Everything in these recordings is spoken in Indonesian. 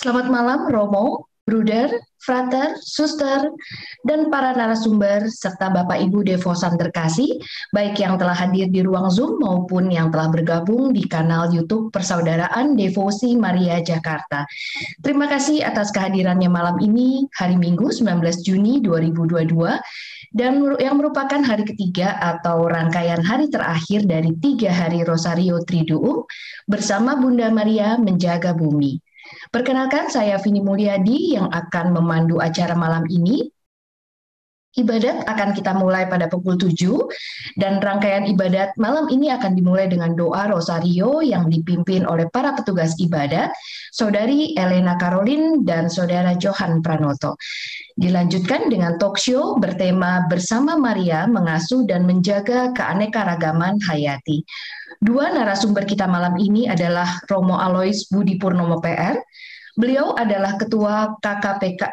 Selamat malam, Romo, Bruder, Frater, Suster, dan para narasumber, serta Bapak Ibu Devosan terkasih, baik yang telah hadir di ruang Zoom maupun yang telah bergabung di kanal YouTube Persaudaraan Devosi Maria Jakarta. Terima kasih atas kehadirannya malam ini, hari Minggu 19 Juni 2022, dan yang merupakan hari ketiga atau rangkaian hari terakhir dari 3 hari Rosario Triduum bersama Bunda Maria Menjaga Bumi. Perkenalkan, saya Vini Mulyadi yang akan memandu acara malam ini. Ibadat akan kita mulai pada pukul 7 dan rangkaian ibadat malam ini akan dimulai dengan doa Rosario yang dipimpin oleh para petugas ibadat, Saudari Elena Caroline dan Saudara Johan Pranoto. Dilanjutkan dengan talk show bertema Bersama Maria Mengasuh dan Menjaga Keanekaragaman Hayati. Dua narasumber kita malam ini adalah Romo Alois Budi Purnomo PR. Beliau adalah Ketua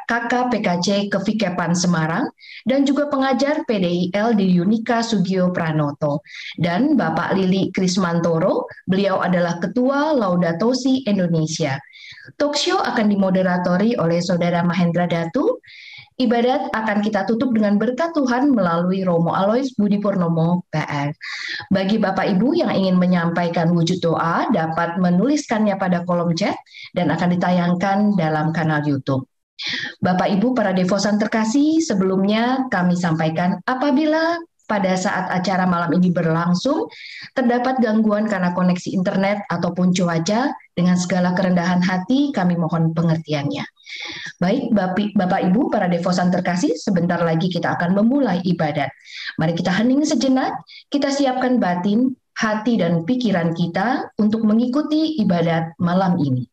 KKPKC Kevikepan Semarang dan juga pengajar PDIL di Unika Sugio Pranoto. Dan Bapak Lili Krismantoro, beliau adalah Ketua Laudato Si Indonesia. Talk show akan dimoderatori oleh Saudara Mahendra Datu. Ibadat akan kita tutup dengan berkat Tuhan melalui Romo Alois Budi Purnomo PR. Bagi Bapak Ibu yang ingin menyampaikan wujud doa, dapat menuliskannya pada kolom chat dan akan ditayangkan dalam kanal YouTube. Bapak Ibu para devosan terkasih, sebelumnya kami sampaikan apabila pada saat acara malam ini berlangsung terdapat gangguan karena koneksi internet ataupun cuaca, dengan segala kerendahan hati kami mohon pengertiannya. Baik, Bapak Ibu para devosan terkasih, sebentar lagi kita akan memulai ibadat. Mari kita hening sejenak, kita siapkan batin, hati, dan pikiran kita untuk mengikuti ibadat malam ini.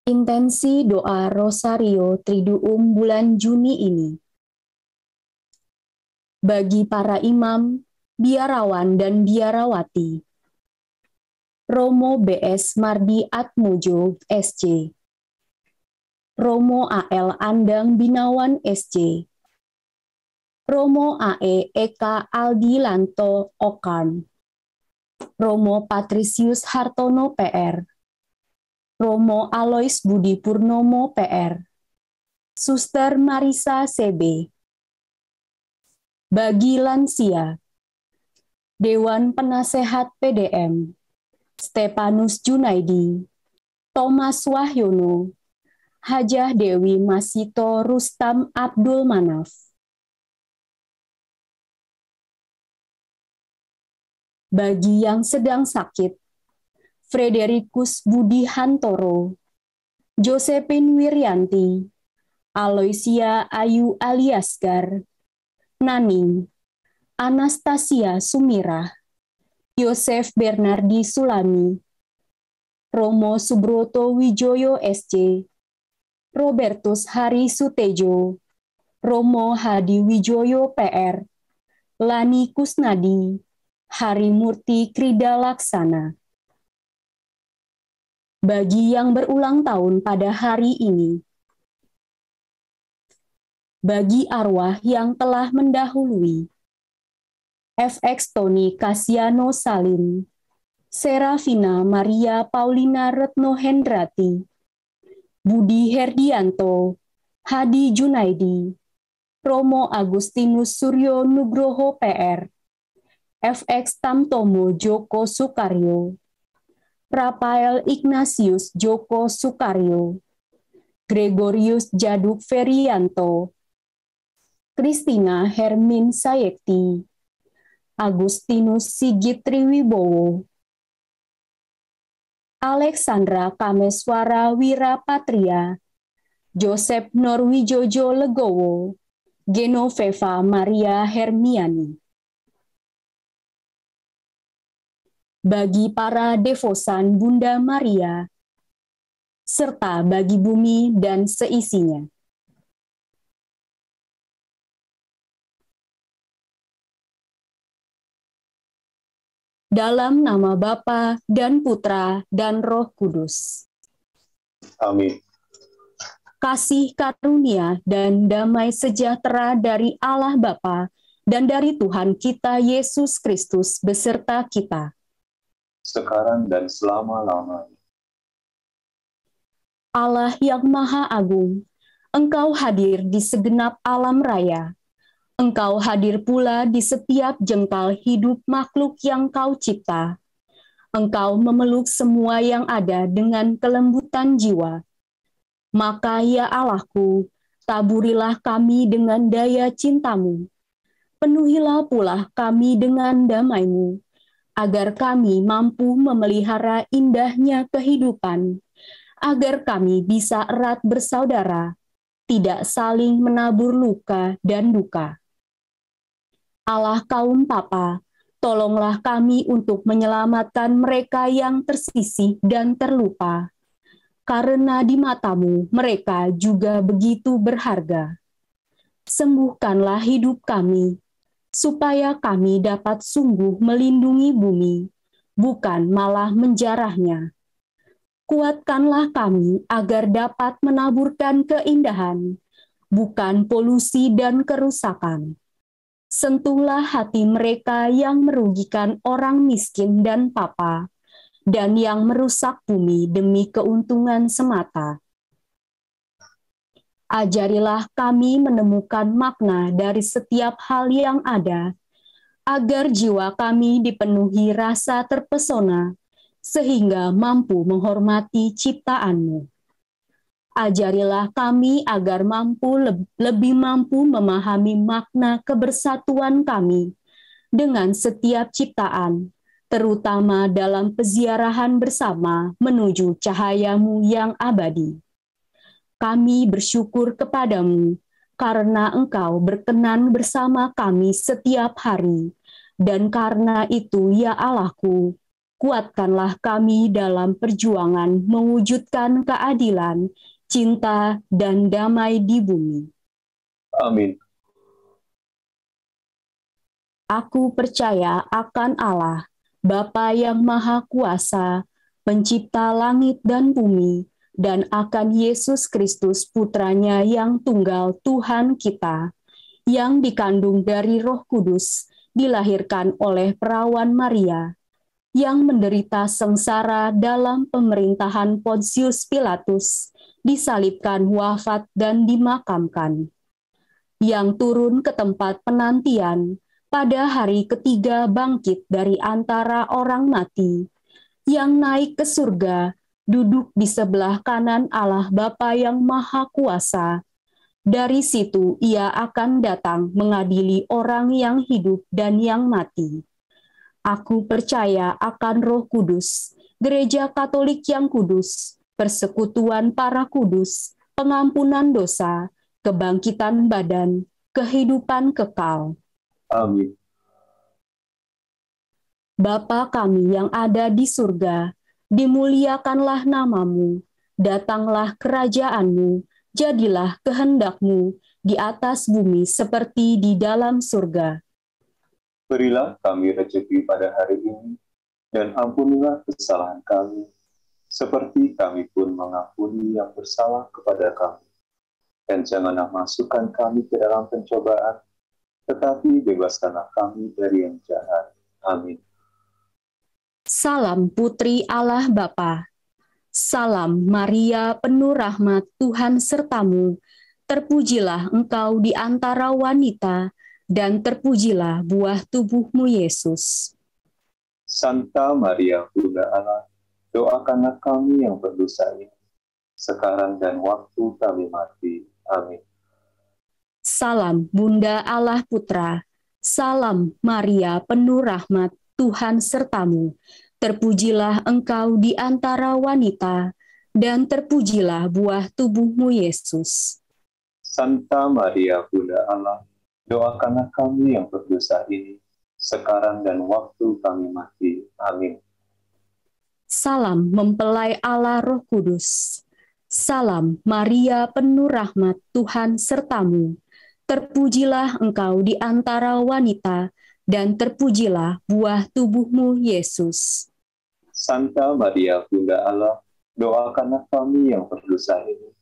Intensi doa Rosario Triduum bulan Juni ini. Bagi para imam, biarawan dan biarawati. Romo BS Mardi Atmojo, SC. Romo AL Andang Binawan, SC. Romo AE Eka Aldi Lanto, Okan. Romo Patrisius Hartono, PR. Romo Alois Budi Purnomo, PR. Suster Marisa, CB. Bagi lansia, Dewan Penasehat PDM, Stepanus Junaidi, Thomas Wahyono, Hajah Dewi Masito Rustam Abdul Manaf. Bagi yang sedang sakit, Fredericus Budi Hantoro, Josephine Wiryanti, Aloysia Ayu Aliasgar, Naning, Anastasia Sumirah, Yosef Bernardi Sulami, Romo Subroto Wijoyo SC, Robertus Hari Sutejo, Romo Hadi Wijoyo PR, Lani Kusnadi, Hari Murti Krida Laksana. Bagi yang berulang tahun pada hari ini, bagi arwah yang telah mendahului, FX Tony Kasiano Salim, Serafina Maria Paulina Retno Hendrati, Budi Herdianto, Hadi Junaidi, Romo Agustinus Suryo Nugroho PR, FX Tamtomo Joko Sukaryo, Rafael Ignatius Joko Sukaryo, Gregorius Jaduk Ferianto, Kristina Hermin Sayekti, Agustinus Sigit Triwibowo, Alexandra Kameswara Wirapatria, Joseph Norwijojo Legowo, Genoveva Maria Hermiani. Bagi para devosan Bunda Maria, serta bagi bumi dan seisinya. Dalam nama Bapa dan Putra dan Roh Kudus. Amin. Kasih karunia dan damai sejahtera dari Allah Bapa dan dari Tuhan kita Yesus Kristus beserta kita, sekarang dan selama-lamanya. Allah yang Maha Agung, Engkau hadir di segenap alam raya. Engkau hadir pula di setiap jengkal hidup makhluk yang Kau cipta. Engkau memeluk semua yang ada dengan kelembutan jiwa. Maka ya Allahku, taburilah kami dengan daya cinta-Mu. Penuhilah pula kami dengan damai-Mu, agar kami mampu memelihara indahnya kehidupan, agar kami bisa erat bersaudara, tidak saling menabur luka dan duka. Allah kaum Papa, tolonglah kami untuk menyelamatkan mereka yang tersisih dan terlupa, karena di mata-Mu mereka juga begitu berharga. Sembuhkanlah hidup kami, supaya kami dapat sungguh melindungi bumi, bukan malah menjarahnya. Kuatkanlah kami agar dapat menaburkan keindahan, bukan polusi dan kerusakan. Sentuhlah hati mereka yang merugikan orang miskin dan papa, dan yang merusak bumi demi keuntungan semata. Ajarilah kami menemukan makna dari setiap hal yang ada, agar jiwa kami dipenuhi rasa terpesona, sehingga mampu menghormati ciptaan-Mu. Ajarilah kami agar lebih mampu memahami makna kebersatuan kami dengan setiap ciptaan, terutama dalam peziarahan bersama menuju cahaya-Mu yang abadi. Kami bersyukur kepadamu karena Engkau berkenan bersama kami setiap hari, dan karena itu ya Allahku, kuatkanlah kami dalam perjuangan mewujudkan keadilan, cinta, dan damai di bumi. Amin. Aku percaya akan Allah, Bapa yang Maha Kuasa, Pencipta langit dan bumi, dan akan Yesus Kristus Putranya yang tunggal Tuhan kita, yang dikandung dari Roh Kudus, dilahirkan oleh perawan Maria, yang menderita sengsara dalam pemerintahan Pontius Pilatus, disalibkan, wafat, dan dimakamkan, yang turun ke tempat penantian, pada hari ketiga bangkit dari antara orang mati, yang naik ke surga, duduk di sebelah kanan Allah Bapa yang Maha Kuasa. Dari situ ia akan datang mengadili orang yang hidup dan yang mati. Aku percaya akan Roh Kudus, Gereja Katolik yang kudus, persekutuan para kudus, pengampunan dosa, kebangkitan badan, kehidupan kekal. Amin. Bapa kami yang ada di surga, dimuliakanlah namamu, datanglah kerajaanmu, jadilah kehendak-Mu di atas bumi seperti di dalam surga. Berilah kami rezeki pada hari ini, dan ampunilah kesalahan kami, seperti kami pun mengampuni yang bersalah kepada kami. Dan janganlah masukkan kami ke dalam pencobaan, tetapi bebaskanlah kami dari yang jahat. Amin. Salam Putri Allah Bapa. Salam Maria penuh rahmat Tuhan sertamu. Terpujilah engkau di antara wanita, dan terpujilah buah tubuhmu Yesus. Santa Maria Bunda Allah, doakanlah kami yang berdosa ini, sekarang dan waktu kami mati. Amin. Salam Bunda Allah Putra. Salam Maria penuh rahmat Tuhan sertamu. Terpujilah engkau di antara wanita, dan terpujilah buah tubuhmu Yesus. Santa Maria Bunda Allah, doakanlah kami yang berdosa ini, sekarang dan waktu kami mati. Amin. Salam mempelai Allah Roh Kudus. Salam Maria penuh rahmat Tuhan sertamu. Terpujilah engkau di antara wanita, dan terpujilah buah tubuhmu Yesus. Santa Maria Bunda Allah, doakanlah kami yang berdosa ini,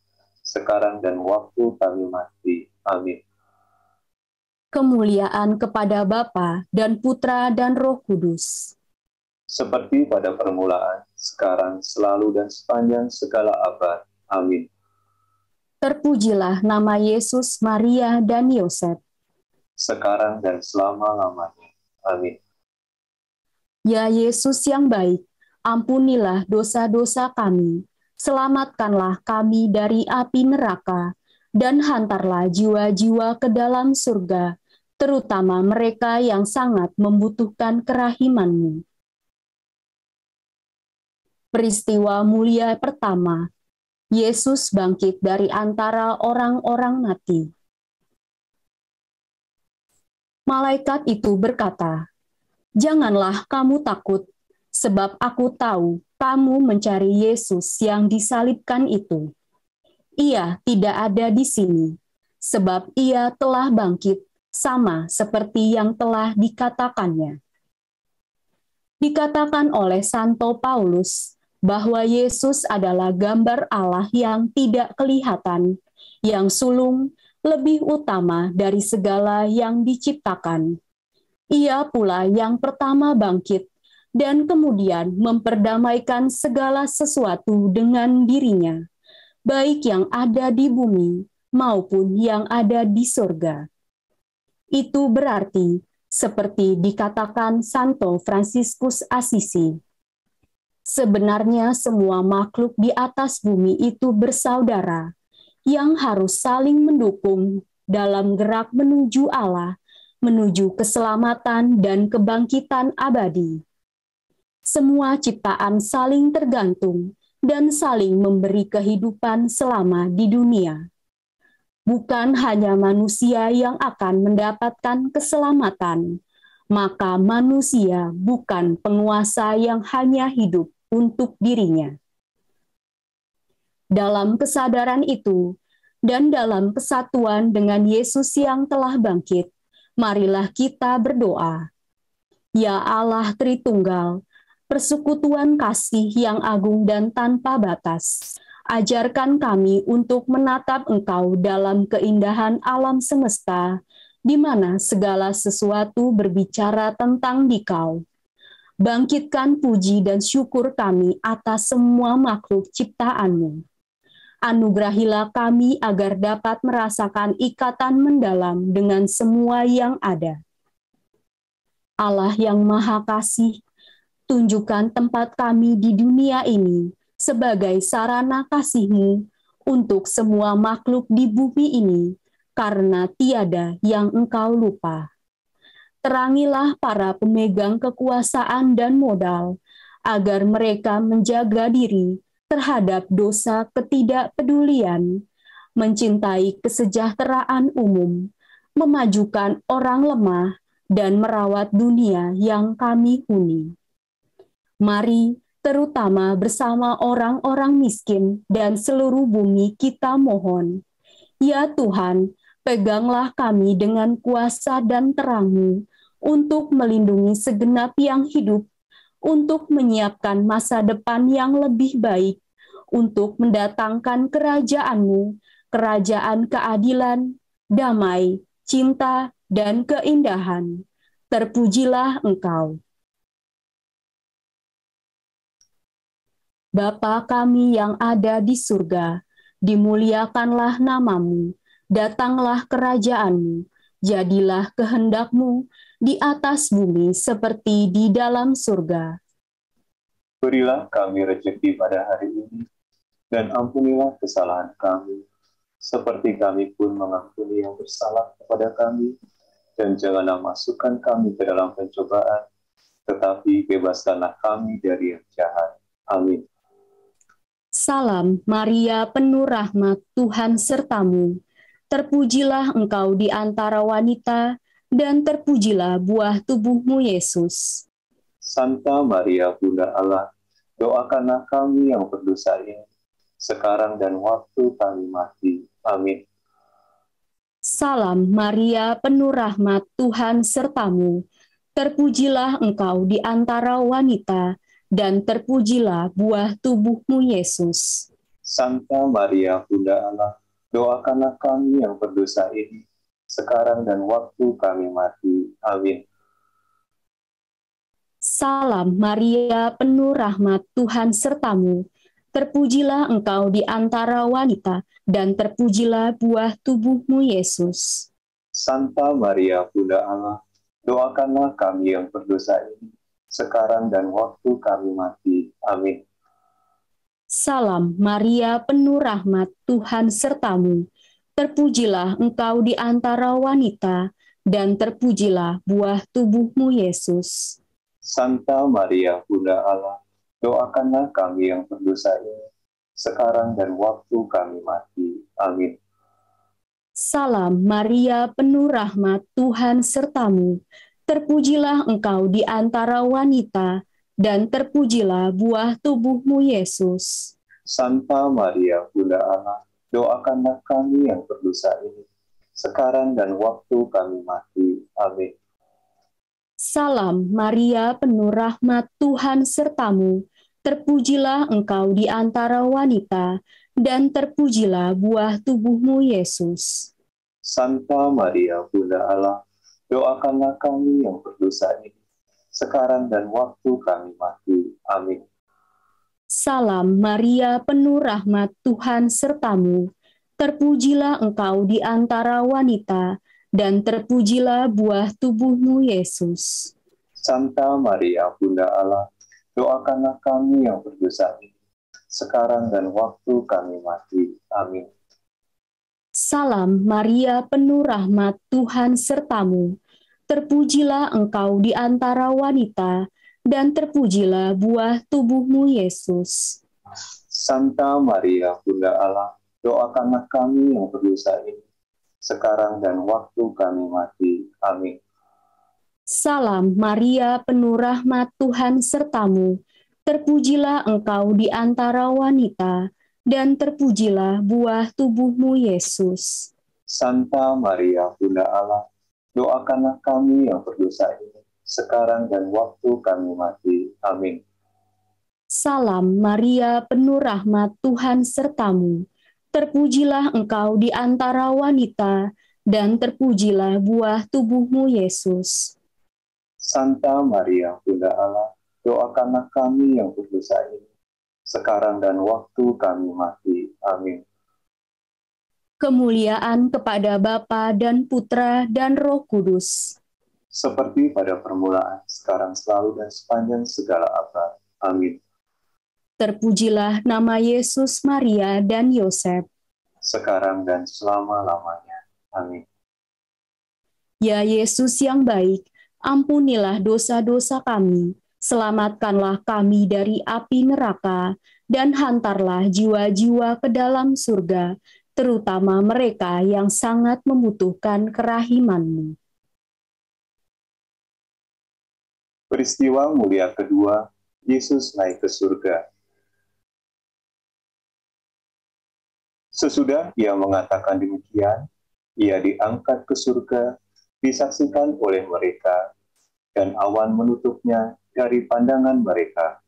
sekarang dan waktu kami mati. Amin. Kemuliaan kepada Bapa dan Putra dan Roh Kudus. Seperti pada permulaan, sekarang, selalu, dan sepanjang segala abad. Amin. Terpujilah nama Yesus, Maria, dan Yosef, Sekarang dan selama-lamanya. Amin. Ya Yesus yang baik, ampunilah dosa-dosa kami, selamatkanlah kami dari api neraka, dan hantarlah jiwa-jiwa ke dalam surga, terutama mereka yang sangat membutuhkan kerahiman-Mu. Peristiwa mulia pertama, Yesus bangkit dari antara orang-orang mati. Malaikat itu berkata, "Janganlah kamu takut, sebab aku tahu kamu mencari Yesus yang disalibkan itu. Ia tidak ada di sini, sebab ia telah bangkit sama seperti yang telah dikatakannya." Dikatakan oleh Santo Paulus bahwa Yesus adalah gambar Allah yang tidak kelihatan, yang sulung, lebih utama dari segala yang diciptakan. Ia pula yang pertama bangkit, dan kemudian memperdamaikan segala sesuatu dengan dirinya, baik yang ada di bumi maupun yang ada di surga. Itu berarti, seperti dikatakan Santo Fransiskus Asisi, sebenarnya semua makhluk di atas bumi itu bersaudara, yang harus saling mendukung dalam gerak menuju Allah, menuju keselamatan dan kebangkitan abadi. Semua ciptaan saling tergantung dan saling memberi kehidupan selama di dunia. Bukan hanya manusia yang akan mendapatkan keselamatan, maka manusia bukan penguasa yang hanya hidup untuk dirinya. Dalam kesadaran itu, dan dalam kesatuan dengan Yesus yang telah bangkit, marilah kita berdoa. Ya Allah Tritunggal, persekutuan kasih yang agung dan tanpa batas, ajarkan kami untuk menatap Engkau dalam keindahan alam semesta, di mana segala sesuatu berbicara tentang Dikau. Bangkitkan puji dan syukur kami atas semua makhluk ciptaan-Mu. Anugerahilah kami agar dapat merasakan ikatan mendalam dengan semua yang ada. Allah yang Maha Kasih, tunjukkan tempat kami di dunia ini sebagai sarana kasih-Mu untuk semua makhluk di bumi ini, karena tiada yang Engkau lupa. Terangilah para pemegang kekuasaan dan modal, agar mereka menjaga diri terhadap dosa ketidakpedulian, mencintai kesejahteraan umum, memajukan orang lemah, dan merawat dunia yang kami huni. Mari, terutama bersama orang-orang miskin dan seluruh bumi kita mohon. Ya Tuhan, peganglah kami dengan kuasa dan terang-Mu untuk melindungi segenap yang hidup, untuk menyiapkan masa depan yang lebih baik, untuk mendatangkan kerajaan-Mu, kerajaan keadilan, damai, cinta, dan keindahan. Terpujilah Engkau. Bapa kami yang ada di surga, dimuliakanlah nama-Mu, datanglah kerajaan-Mu, jadilah kehendak-Mu di atas bumi seperti di dalam surga. Berilah kami rezeki pada hari ini, dan ampunilah kesalahan kami, seperti kami pun mengampuni yang bersalah kepada kami, dan janganlah masukkan kami ke dalam pencobaan, tetapi bebaskanlah kami dari yang jahat. Amin. Salam Maria, penuh rahmat, Tuhan serta-Mu. Terpujilah Engkau di antara wanita, dan terpujilah buah tubuh-Mu, Yesus. Santa Maria, Bunda Allah, doakanlah kami yang berdosa ini, sekarang dan waktu kami mati. Amin. Salam Maria, penuh rahmat, Tuhan serta-Mu. Terpujilah Engkau di antara wanita, dan terpujilah buah tubuh-Mu, Yesus. Santa Maria, Bunda Allah, doakanlah kami yang berdosa ini, sekarang dan waktu kami mati. Amin. Salam Maria, penuh rahmat, Tuhan serta-Mu. Terpujilah Engkau di antara wanita, dan terpujilah buah tubuh-Mu, Yesus. Santa Maria, Bunda Allah, doakanlah kami yang berdosa ini, sekarang dan waktu kami mati. Amin. Salam Maria, penuh rahmat, Tuhan serta-Mu. Terpujilah Engkau di antara wanita, dan terpujilah buah tubuh-Mu, Yesus. Santa Maria, Bunda Allah, doakanlah kami yang berdosa ini, sekarang dan waktu kami mati. Amin. Salam Maria, penuh rahmat, Tuhan serta-Mu. Terpujilah Engkau di antara wanita, dan terpujilah buah tubuh-Mu, Yesus. Santa Maria, Bunda Allah, doakanlah kami yang berdosa ini, sekarang dan waktu kami mati. Amin. Salam Maria, penuh rahmat, Tuhan serta-Mu. Terpujilah Engkau di antara wanita, dan terpujilah buah tubuh-Mu, Yesus. Santa Maria, Bunda Allah, doakanlah kami yang berdosa ini, sekarang dan waktu kami mati. Amin. Salam Maria, penuh rahmat, Tuhan serta-Mu. Terpujilah Engkau di antara wanita, dan terpujilah buah tubuh-Mu, Yesus. Santa Maria, Bunda Allah, doakanlah kami yang berdosa ini, sekarang dan waktu kami mati. Amin. Salam Maria, penuh rahmat, Tuhan serta-Mu. Terpujilah Engkau di antara wanita, dan terpujilah buah tubuh-Mu, Yesus. Santa Maria, Bunda Allah, doakanlah kami yang berdosa ini, sekarang dan waktu kami mati. Amin. Salam Maria, penuh rahmat Tuhan sertamu, terpujilah engkau di antara wanita, dan terpujilah buah tubuhmu Yesus. Santa Maria, Bunda Allah, doakanlah kami yang berdosa ini, sekarang dan waktu kami mati. Amin. Salam Maria, penuh rahmat Tuhan sertamu, terpujilah engkau di antara wanita, dan terpujilah buah tubuhmu Yesus. Santa Maria, Bunda Allah, doakanlah kami yang berdosa ini, sekarang dan waktu kami mati. Amin. Kemuliaan kepada Bapa dan Putra dan Roh Kudus. Seperti pada permulaan, sekarang, selalu, dan sepanjang segala abad. Amin. Terpujilah nama Yesus, Maria, dan Yosef. Sekarang dan selama-lamanya. Amin. Ya Yesus yang baik, ampunilah dosa-dosa kami, selamatkanlah kami dari api neraka, dan hantarlah jiwa-jiwa ke dalam surga, terutama mereka yang sangat membutuhkan kerahiman-Mu. Peristiwa mulia kedua, Yesus naik ke surga. Sesudah ia mengatakan demikian, ia diangkat ke surga, disaksikan oleh mereka, dan awan menutupnya dari pandangan mereka.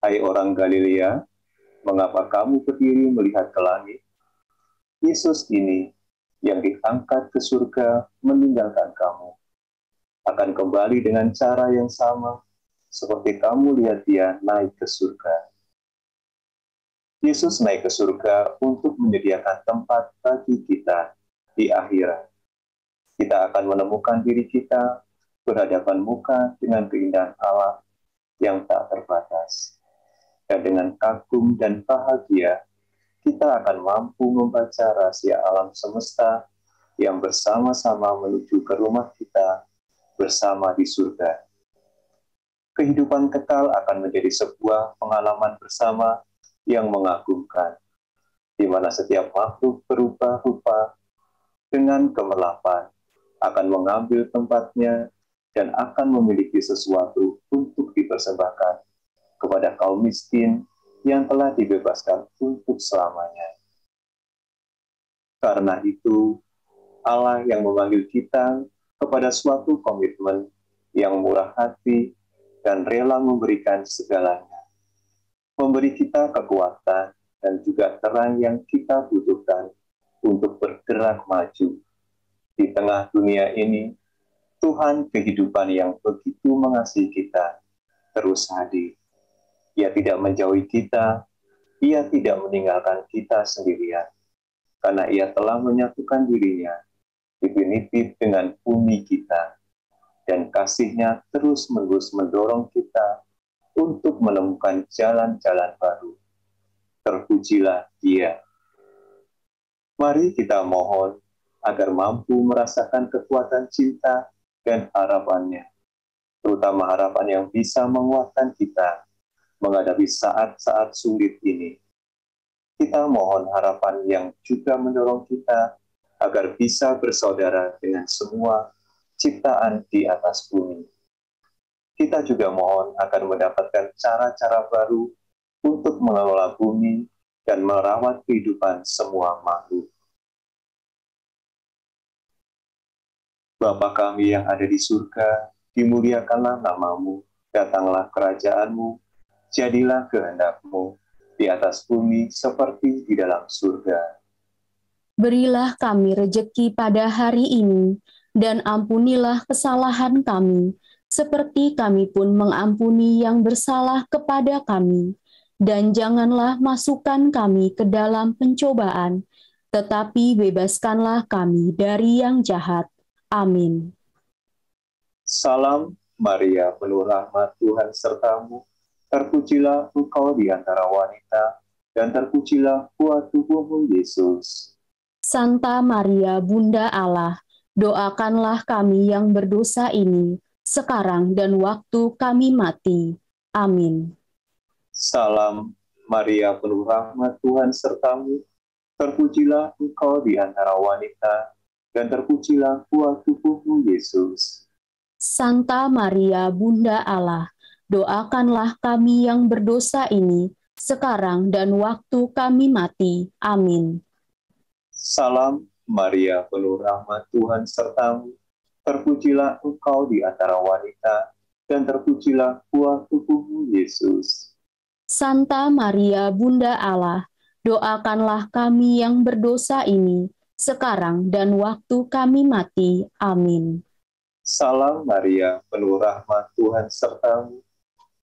Hai orang Galilea, mengapa kamu berdiri melihat ke langit? Yesus ini yang diangkat ke surga meninggalkan kamu, akan kembali dengan cara yang sama, seperti kamu lihat dia naik ke surga. Yesus naik ke surga untuk menyediakan tempat bagi kita di akhirat. Kita akan menemukan diri kita berhadapan muka dengan keindahan Allah yang tak terbatas. Dan dengan kagum dan bahagia, kita akan mampu membaca rahasia alam semesta yang bersama-sama menuju ke rumah kita bersama di surga. Kehidupan kekal akan menjadi sebuah pengalaman bersama yang mengagumkan, di mana setiap makhluk berubah rupa dengan kemelapan akan mengambil tempatnya dan akan memiliki sesuatu untuk dipersembahkan kepada kaum miskin yang telah dibebaskan untuk selamanya. Karena itu, Allah yang memanggil kita kepada suatu komitmen yang murah hati dan rela memberikan segalanya, memberi kita kekuatan dan juga terang yang kita butuhkan untuk bergerak maju. Di tengah dunia ini, Tuhan kehidupan yang begitu mengasihi kita terus hadir. Ia tidak menjauhi kita, Ia tidak meninggalkan kita sendirian, karena Ia telah menyatukan dirinya definitif dengan bumi kita, dan kasih-Nya terus-menerus mendorong kita untuk menemukan jalan-jalan baru. Terpujilah Dia. Mari kita mohon agar mampu merasakan kekuatan cinta dan harapan-Nya, terutama harapan yang bisa menguatkan kita menghadapi saat-saat sulit ini. Kita mohon harapan yang juga mendorong kita agar bisa bersaudara dengan semua ciptaan di atas bumi. Kita juga mohon agar mendapatkan cara-cara baru untuk mengelola bumi dan merawat kehidupan semua makhluk. Bapa kami yang ada di surga, dimuliakanlah nama-Mu, datanglah kerajaan-Mu, jadilah kehendak-Mu di atas bumi seperti di dalam surga. Berilah kami rejeki pada hari ini, dan ampunilah kesalahan kami, seperti kami pun mengampuni yang bersalah kepada kami. Dan janganlah masukkan kami ke dalam pencobaan, tetapi bebaskanlah kami dari yang jahat. Amin. Salam Maria, penuh rahmat Tuhan sertamu, terpujilah engkau di antara wanita, dan terpujilah buah tubuhmu Yesus. Santa Maria, Bunda Allah, doakanlah kami yang berdosa ini, sekarang dan waktu kami mati. Amin. Salam Maria, penuh rahmat Tuhan sertamu, terpujilah engkau di antara wanita, dan terpujilah buah tubuhmu Yesus. Santa Maria Bunda Allah, doakanlah kami yang berdosa ini, sekarang dan waktu kami mati. Amin. Salam Maria, penuh rahmat Tuhan sertamu. Terpujilah engkau di antara wanita, dan terpujilah buah tubuhmu, Yesus. Santa Maria Bunda Allah, doakanlah kami yang berdosa ini, sekarang dan waktu kami mati. Amin. Salam Maria, penuh rahmat Tuhan sertamu.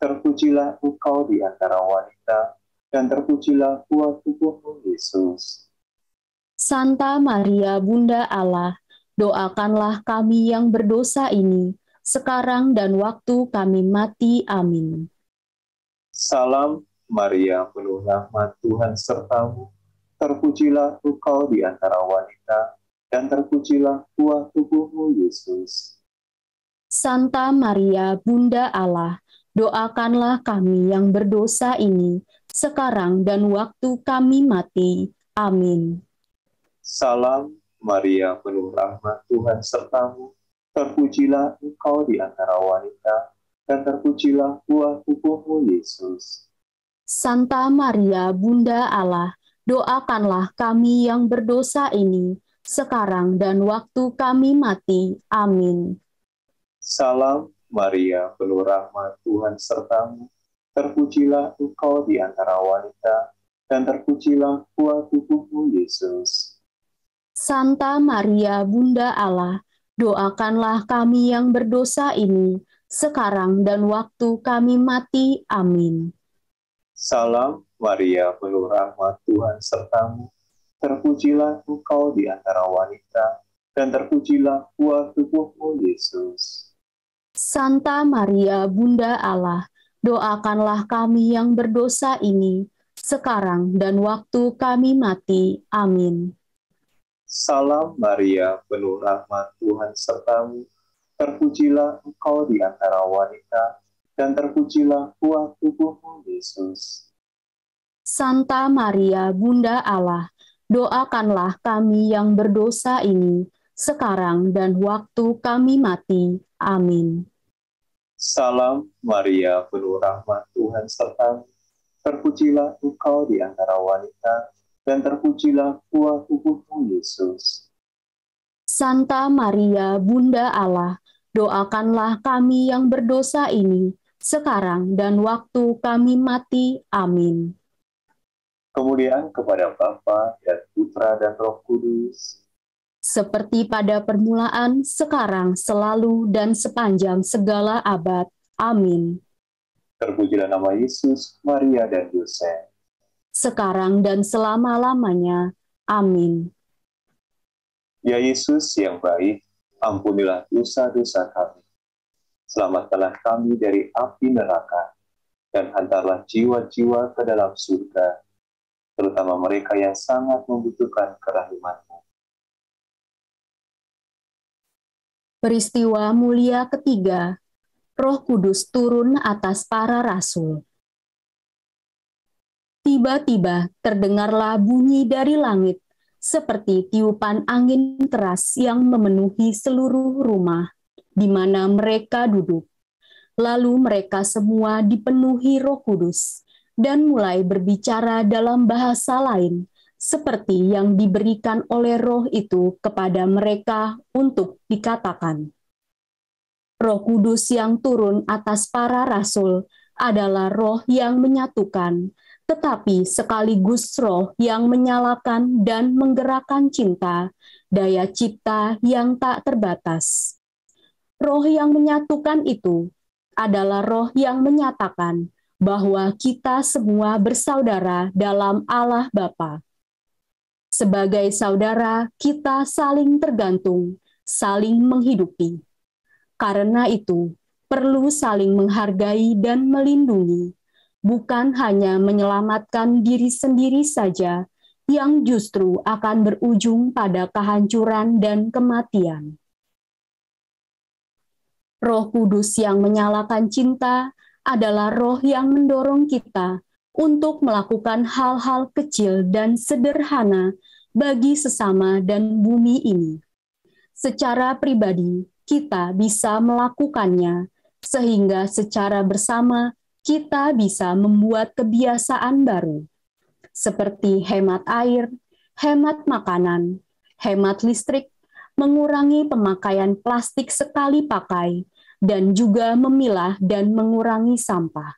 Terpujilah engkau di antara wanita, dan terpujilah buah tubuhmu, Yesus. Santa Maria Bunda Allah, doakanlah kami yang berdosa ini, sekarang dan waktu kami mati. Amin. Salam Maria, penuh rahmat Tuhan sertamu. Terpujilah engkau di antara wanita, dan terpujilah buah tubuhmu, Yesus. Santa Maria Bunda Allah, doakanlah kami yang berdosa ini, sekarang dan waktu kami mati. Amin. Salam Maria, penuh rahmat Tuhan sertamu. Terpujilah engkau di antara wanita, dan terpujilah buah tubuhmu, Yesus. Santa Maria Bunda Allah, doakanlah kami yang berdosa ini, sekarang dan waktu kami mati. Amin. Salam Maria, penuh rahmat Tuhan sertamu. Terpujilah engkau di antara wanita, dan terpujilah buah tubuhmu, Yesus. Santa Maria Bunda Allah, doakanlah kami yang berdosa ini, sekarang dan waktu kami mati. Amin. Salam Maria, penuh rahmat Tuhan sertamu. Terpujilah engkau di antara wanita, dan terpujilah buah tubuhmu, Yesus. Santa Maria Bunda Allah, doakanlah kami yang berdosa ini, sekarang dan waktu kami mati. Amin. Salam Maria, penuh rahmat Tuhan sertamu. Terpujilah engkau di antara wanita, dan terpujilah buah tubuhmu, Yesus. Santa Maria Bunda Allah, doakanlah kami yang berdosa ini, sekarang dan waktu kami mati. Amin. Salam Maria, penuh rahmat Tuhan sertamu. Terpujilah engkau di antara wanita, dan terpujilah buah tubuhmu, Yesus. Santa Maria Bunda Allah, doakanlah kami yang berdosa ini, sekarang dan waktu kami mati. Amin. Kemuliaan kepada Bapa dan Putra dan Roh Kudus, Seperti pada permulaan, sekarang, selalu, dan sepanjang segala abad. Amin. terpujilah nama Yesus, Maria, dan Yosef. Sekarang dan selama-lamanya. Amin. Ya Yesus yang baik, ampunilah dosa-dosa kami. Selamatkanlah kami dari api neraka, dan hantarlah jiwa-jiwa ke dalam surga, terutama mereka yang sangat membutuhkan kerahiman-Mu. Peristiwa mulia ketiga, Roh Kudus turun atas para rasul. Tiba-tiba terdengarlah bunyi dari langit, seperti tiupan angin keras yang memenuhi seluruh rumah di mana mereka duduk. Lalu mereka semua dipenuhi Roh Kudus dan mulai berbicara dalam bahasa lain, seperti yang diberikan oleh Roh itu kepada mereka untuk dikatakan. Roh Kudus yang turun atas para rasul adalah Roh yang menyatukan, tetapi sekaligus Roh yang menyalakan dan menggerakkan cinta, daya cipta yang tak terbatas. Roh yang menyatukan itu adalah Roh yang menyatakan bahwa kita semua bersaudara dalam Allah Bapa. Sebagai saudara, kita saling tergantung, saling menghidupi. Karena itu, perlu saling menghargai dan melindungi, bukan hanya menyelamatkan diri sendiri saja, yang justru akan berujung pada kehancuran dan kematian. Roh Kudus yang menyalakan cinta adalah Roh yang mendorong kita untuk melakukan hal-hal kecil dan sederhana bagi sesama dan bumi ini. Secara pribadi, kita bisa melakukannya, sehingga secara bersama kita bisa membuat kebiasaan baru, seperti hemat air, hemat makanan, hemat listrik, mengurangi pemakaian plastik sekali pakai, dan juga memilah dan mengurangi sampah.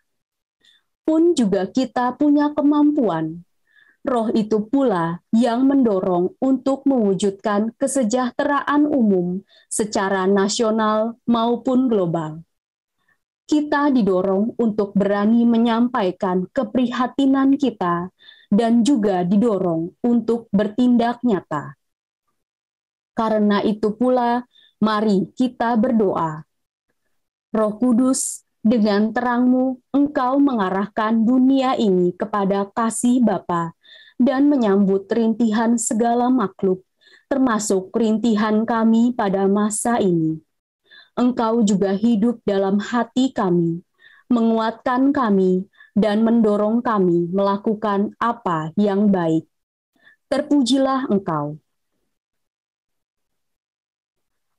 Pun juga kita punya kemampuan. Roh itu pula yang mendorong untuk mewujudkan kesejahteraan umum secara nasional maupun global. Kita didorong untuk berani menyampaikan keprihatinan kita dan juga didorong untuk bertindak nyata. Karena itu pula, mari kita berdoa. Roh Kudus, dengan terang-Mu, Engkau mengarahkan dunia ini kepada kasih Bapa dan menyambut rintihan segala makhluk, termasuk rintihan kami pada masa ini. Engkau juga hidup dalam hati kami, menguatkan kami, dan mendorong kami melakukan apa yang baik. Terpujilah Engkau.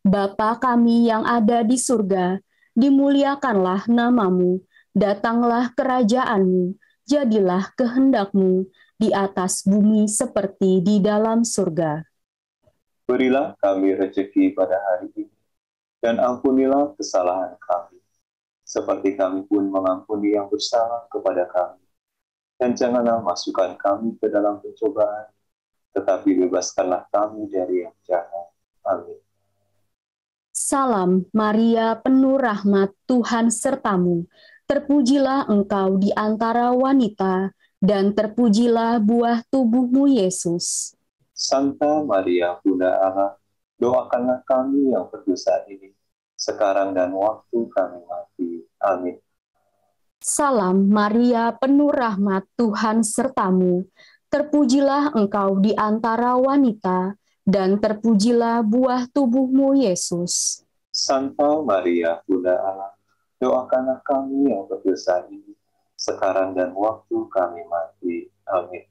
Bapa kami yang ada di surga, dimuliakanlah nama-Mu, datanglah kerajaan-Mu, jadilah kehendak-Mu di atas bumi seperti di dalam surga. Berilah kami rezeki pada hari ini, dan ampunilah kesalahan kami, seperti kami pun mengampuni yang bersalah kepada kami. Dan janganlah masukkan kami ke dalam pencobaan, tetapi bebaskanlah kami dari yang jahat. Amin. Salam Maria, penuh rahmat, Tuhan sertamu. Terpujilah engkau di antara wanita, dan terpujilah buah tubuhmu, Yesus. Santa Maria, Bunda Allah, doakanlah kami yang berdosa ini, sekarang dan waktu kami mati. Amin. Salam Maria, penuh rahmat, Tuhan sertamu. Terpujilah engkau di antara wanita, dan terpujilah buah tubuhmu, Yesus. Santa Maria, Bunda Allah, doakanlah kami yang berdosa ini, sekarang dan waktu kami mati. Amin.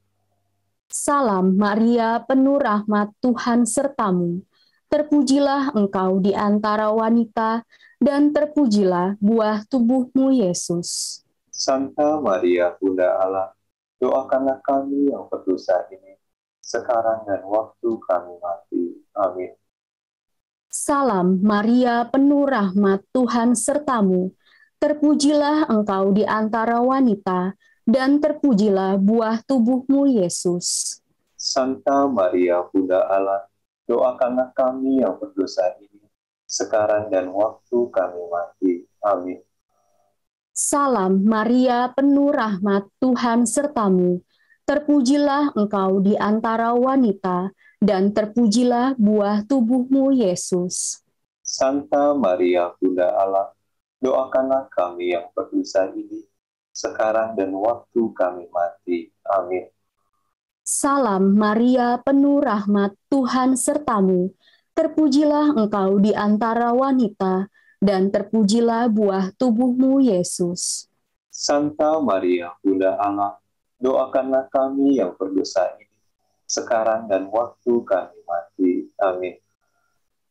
Salam Maria, penuh rahmat, Tuhan sertamu. Terpujilah engkau di antara wanita, dan terpujilah buah tubuhmu, Yesus. Santa Maria, Bunda Allah, doakanlah kami yang berdosa ini, sekarang dan waktu kami mati. Amin. Salam Maria, penuh rahmat, Tuhan sertamu. Terpujilah engkau di antara wanita, dan terpujilah buah tubuhmu, Yesus. Santa Maria, Bunda Allah, doakanlah kami yang berdosa ini, sekarang dan waktu kami mati. Amin. Salam Maria, penuh rahmat, Tuhan sertamu. Terpujilah engkau di antara wanita, dan terpujilah buah tubuhmu, Yesus. Santa Maria, Bunda Allah, doakanlah kami yang berdosa ini, sekarang dan waktu kami mati. Amin. Salam Maria, penuh rahmat, Tuhan sertamu. Terpujilah engkau di antara wanita, dan terpujilah buah tubuhmu, Yesus. Santa Maria, Bunda Allah, doakanlah kami yang berdosa ini, sekarang dan waktu kami mati. Amin.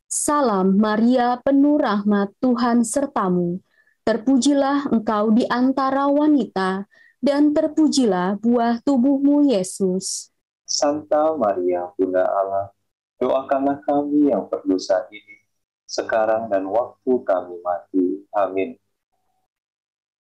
Salam Maria, penuh rahmat, Tuhan sertamu. Terpujilah engkau di antara wanita, dan terpujilah buah tubuhmu, Yesus. Santa Maria, Bunda Allah, doakanlah kami yang berdosa ini, sekarang dan waktu kami mati. Amin.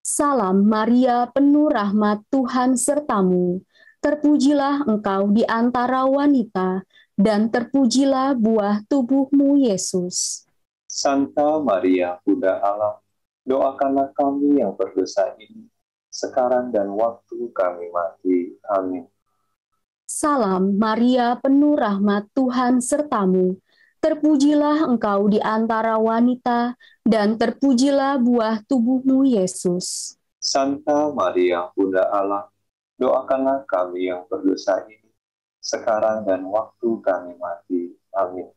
Salam Maria, penuh rahmat, Tuhan sertamu. Terpujilah engkau di antara wanita, dan terpujilah buah tubuhmu, Yesus. Santa Maria, Bunda Allah, doakanlah kami yang berdosa ini, sekarang dan waktu kami mati. Amin. Salam Maria, penuh rahmat, Tuhan sertamu. Terpujilah engkau di antara wanita, dan terpujilah buah tubuhmu, Yesus. Santa Maria, Bunda Allah, doakanlah kami yang berdosa ini, sekarang dan waktu kami mati. Amin.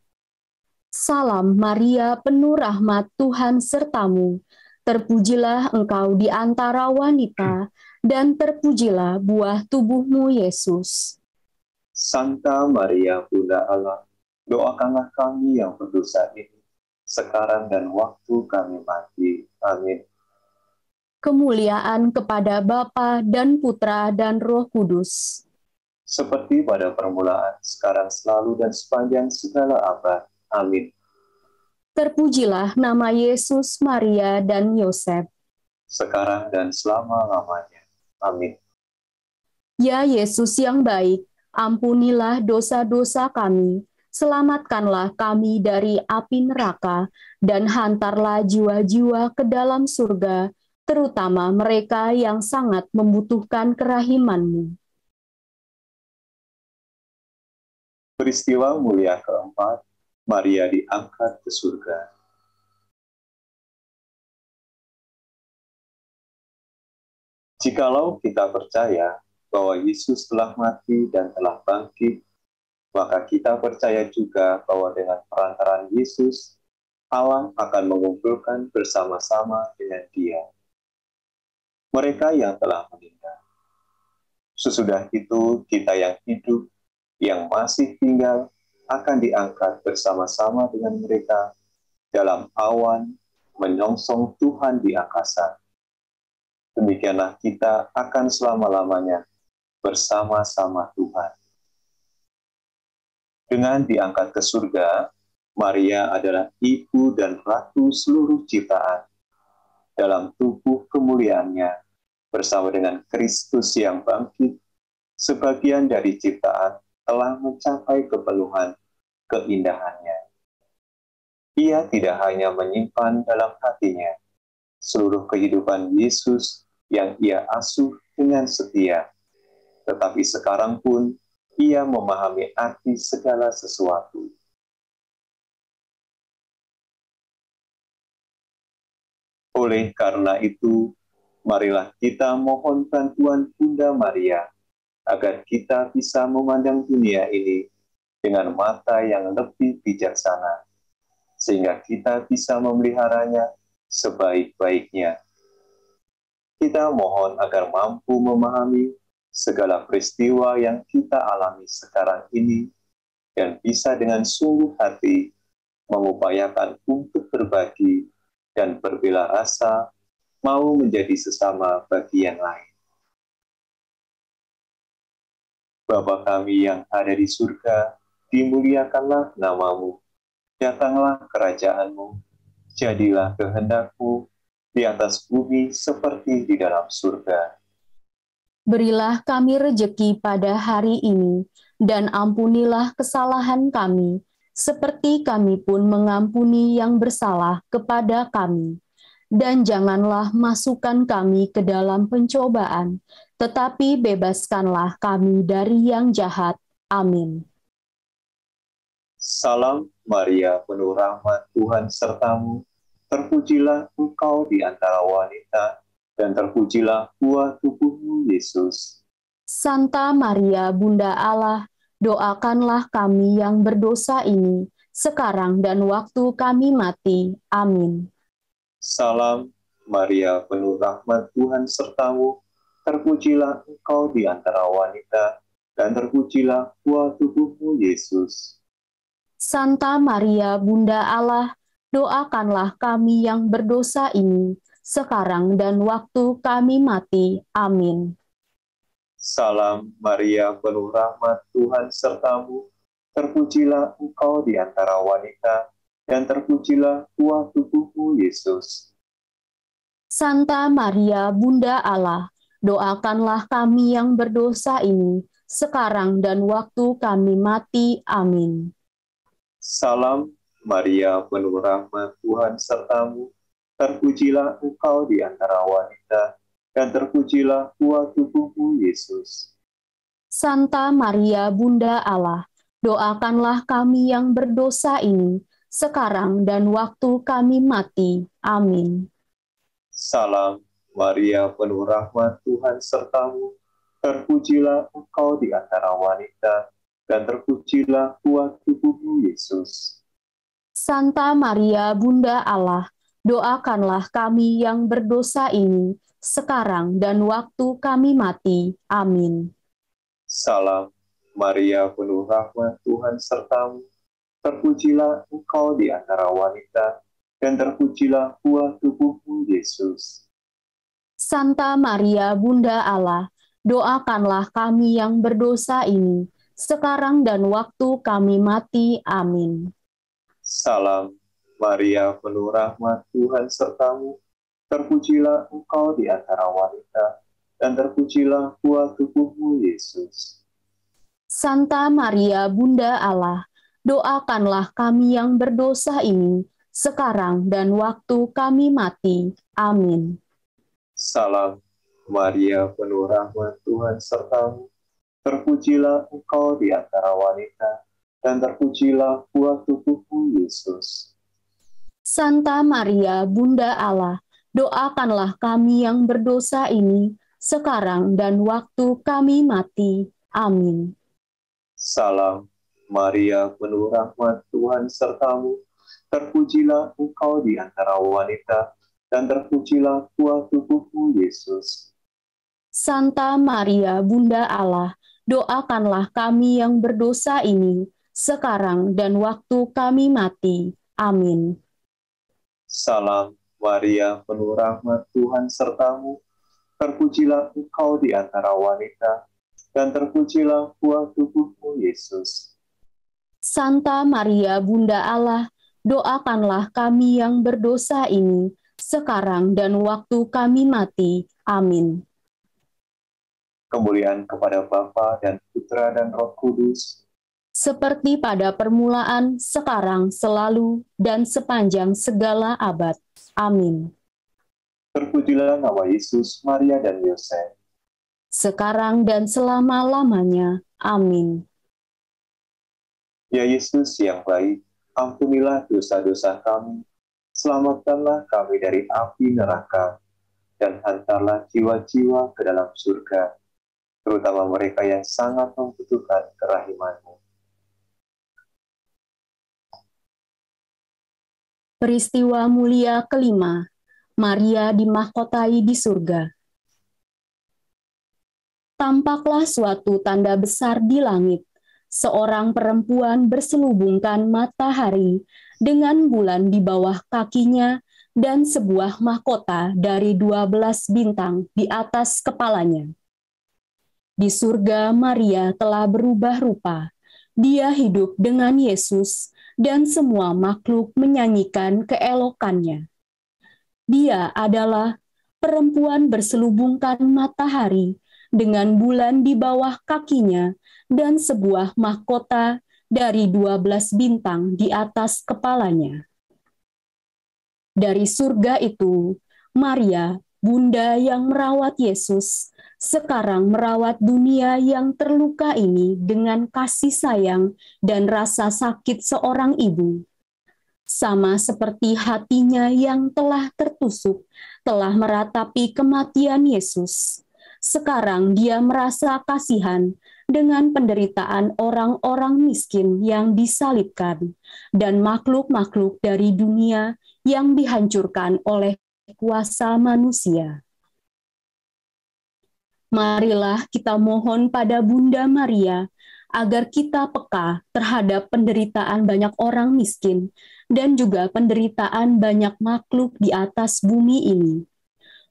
Salam Maria, penuh rahmat, Tuhan sertamu. Terpujilah engkau di antara wanita, dan terpujilah buah tubuhmu, Yesus. Santa Maria, Bunda Allah, doakanlah kami yang berdosa ini, sekarang dan waktu kami mati. Amin. Kemuliaan kepada Bapa dan Putra dan Roh Kudus. Seperti pada permulaan, sekarang, selalu, dan sepanjang segala abad. Amin. Terpujilah nama Yesus, Maria, dan Yosef. Sekarang dan selama-lamanya. Amin. Ya Yesus yang baik, ampunilah dosa-dosa kami, selamatkanlah kami dari api neraka, dan hantarlah jiwa-jiwa ke dalam surga, terutama mereka yang sangat membutuhkan kerahiman-Mu. Peristiwa mulia keempat, Maria diangkat ke surga. Jikalau kita percaya bahwa Yesus telah mati dan telah bangkit, maka kita percaya juga bahwa dengan perantaraan Yesus, Allah akan mengumpulkan bersama-sama dengan Dia mereka yang telah meninggal. Sesudah itu, kita yang hidup, yang masih tinggal, akan diangkat bersama-sama dengan mereka dalam awan menyongsong Tuhan di angkasa. Demikianlah kita akan selama-lamanya bersama-sama Tuhan. Dengan diangkat ke surga, Maria adalah ibu dan ratu seluruh ciptaan. Dalam tubuh kemuliaannya, bersama dengan Kristus yang bangkit, sebagian dari ciptaan telah mencapai kepenuhan keindahannya. Ia tidak hanya menyimpan dalam hatinya seluruh kehidupan Yesus yang ia asuh dengan setia, tetapi sekarang pun ia memahami arti segala sesuatu. Oleh karena itu, marilah kita mohon bantuan Bunda Maria, agar kita bisa memandang dunia ini dengan mata yang lebih bijaksana, sehingga kita bisa memeliharanya sebaik-baiknya. Kita mohon agar mampu memahami segala peristiwa yang kita alami sekarang ini, dan bisa dengan sungguh hati mengupayakan untuk berbagi dan berbela rasa, mau menjadi sesama bagi yang lain. Bapa kami yang ada di surga, dimuliakanlah nama-Mu, datanglah kerajaan-Mu, jadilah kehendak-Mu di atas bumi seperti di dalam surga. Berilah kami rejeki pada hari ini, dan ampunilah kesalahan kami, seperti kami pun mengampuni yang bersalah kepada kami. Dan janganlah masukkan kami ke dalam pencobaan, tetapi bebaskanlah kami dari yang jahat. Amin. Salam Maria, penuh rahmat, Tuhan sertamu, terpujilah engkau di antara wanita, dan terpujilah buah tubuhmu, Yesus. Santa Maria, Bunda Allah, doakanlah kami yang berdosa ini, sekarang dan waktu kami mati. Amin. Salam Maria, penuh rahmat, Tuhan sertamu, terpujilah engkau di antara wanita, dan terpujilah buah tubuhmu, Yesus. Santa Maria, Bunda Allah, doakanlah kami yang berdosa ini, sekarang dan waktu kami mati. Amin. Salam Maria, penuh rahmat, Tuhan sertamu, terpujilah engkau di antara wanita, dan terpujilah buah tubuhmu, Yesus. Santa Maria, Bunda Allah, doakanlah kami yang berdosa ini, sekarang dan waktu kami mati. Amin. Salam Maria, penuh rahmat, Tuhan sertamu, terpujilah engkau di antara wanita, dan terpujilah buah tubuhmu, Yesus. Santa Maria, Bunda Allah, doakanlah kami yang berdosa ini, sekarang dan waktu kami mati. Amin. Salam Maria, penuh rahmat, Tuhan sertamu, terpujilah engkau di antara wanita, dan terpujilah buah tubuhmu, Yesus. Santa Maria, Bunda Allah, doakanlah kami yang berdosa ini, sekarang dan waktu kami mati. Amin. Salam Maria, penuh rahmat, Tuhan sertamu, terpujilah Engkau di antara wanita, dan terpujilah buah tubuhmu, Yesus. Santa Maria, Bunda Allah, doakanlah kami yang berdosa ini, sekarang dan waktu kami mati. Amin. Salam Maria, penuh rahmat, Tuhan sertamu. Terpujilah Engkau di antara wanita, dan terpujilah buah tubuhmu, Yesus. Santa Maria, Bunda Allah, doakanlah kami yang berdosa ini, sekarang dan waktu kami mati. Amin. Salam Maria, penuh rahmat, Tuhan sertamu. Terpujilah Engkau di antara wanita, dan terpujilah buah tubuhmu, Yesus. Santa Maria, Bunda Allah, doakanlah kami yang berdosa ini, sekarang dan waktu kami mati. Amin. Salam Maria, penuh rahmat, Tuhan sertamu. Terpujilah Engkau di antara wanita, dan terpujilah buah tubuhmu, Yesus. Santa Maria, Bunda Allah, doakanlah kami yang berdosa ini, sekarang dan waktu kami mati. Amin. Salam Maria, penuh rahmat, Tuhan sertamu. Terpujilah Engkau di antara wanita, dan terpujilah buah tubuhmu, Yesus. Santa Maria, Bunda Allah, doakanlah kami yang berdosa ini, sekarang dan waktu kami mati. Amin. Kemuliaan kepada Bapa dan Putra dan Roh Kudus, Seperti pada permulaan, sekarang, selalu, dan sepanjang segala abad. Amin. terpujilah nama Yesus, Maria, dan Yosef. Sekarang dan selama-lamanya. Amin. Ya Yesus yang baik, ampunilah dosa-dosa kami, selamatkanlah kami dari api neraka, dan hantarlah jiwa-jiwa ke dalam surga, terutama mereka yang sangat membutuhkan kerahiman-Mu. Peristiwa mulia kelima, Maria dimahkotai di surga. Tampaklah suatu tanda besar di langit, seorang perempuan berselubungkan matahari dengan bulan di bawah kakinya dan sebuah mahkota dari 12 bintang di atas kepalanya. Di surga Maria telah berubah rupa. Dia hidup dengan Yesus dan semua makhluk menyanyikan keelokannya. Dia adalah perempuan berselubungkan matahari dengan bulan di bawah kakinya dan sebuah mahkota dari 12 bintang di atas kepalanya. Dari surga itu, Maria, Bunda yang merawat Yesus, sekarang merawat dunia yang terluka ini dengan kasih sayang dan rasa sakit seorang ibu. Sama seperti hatinya yang telah tertusuk, telah meratapi kematian Yesus. Sekarang dia merasa kasihan dengan penderitaan orang-orang miskin yang disalibkan dan makhluk-makhluk dari dunia yang dihancurkan oleh kuasa manusia. Marilah kita mohon pada Bunda Maria agar kita peka terhadap penderitaan banyak orang miskin dan juga penderitaan banyak makhluk di atas bumi ini.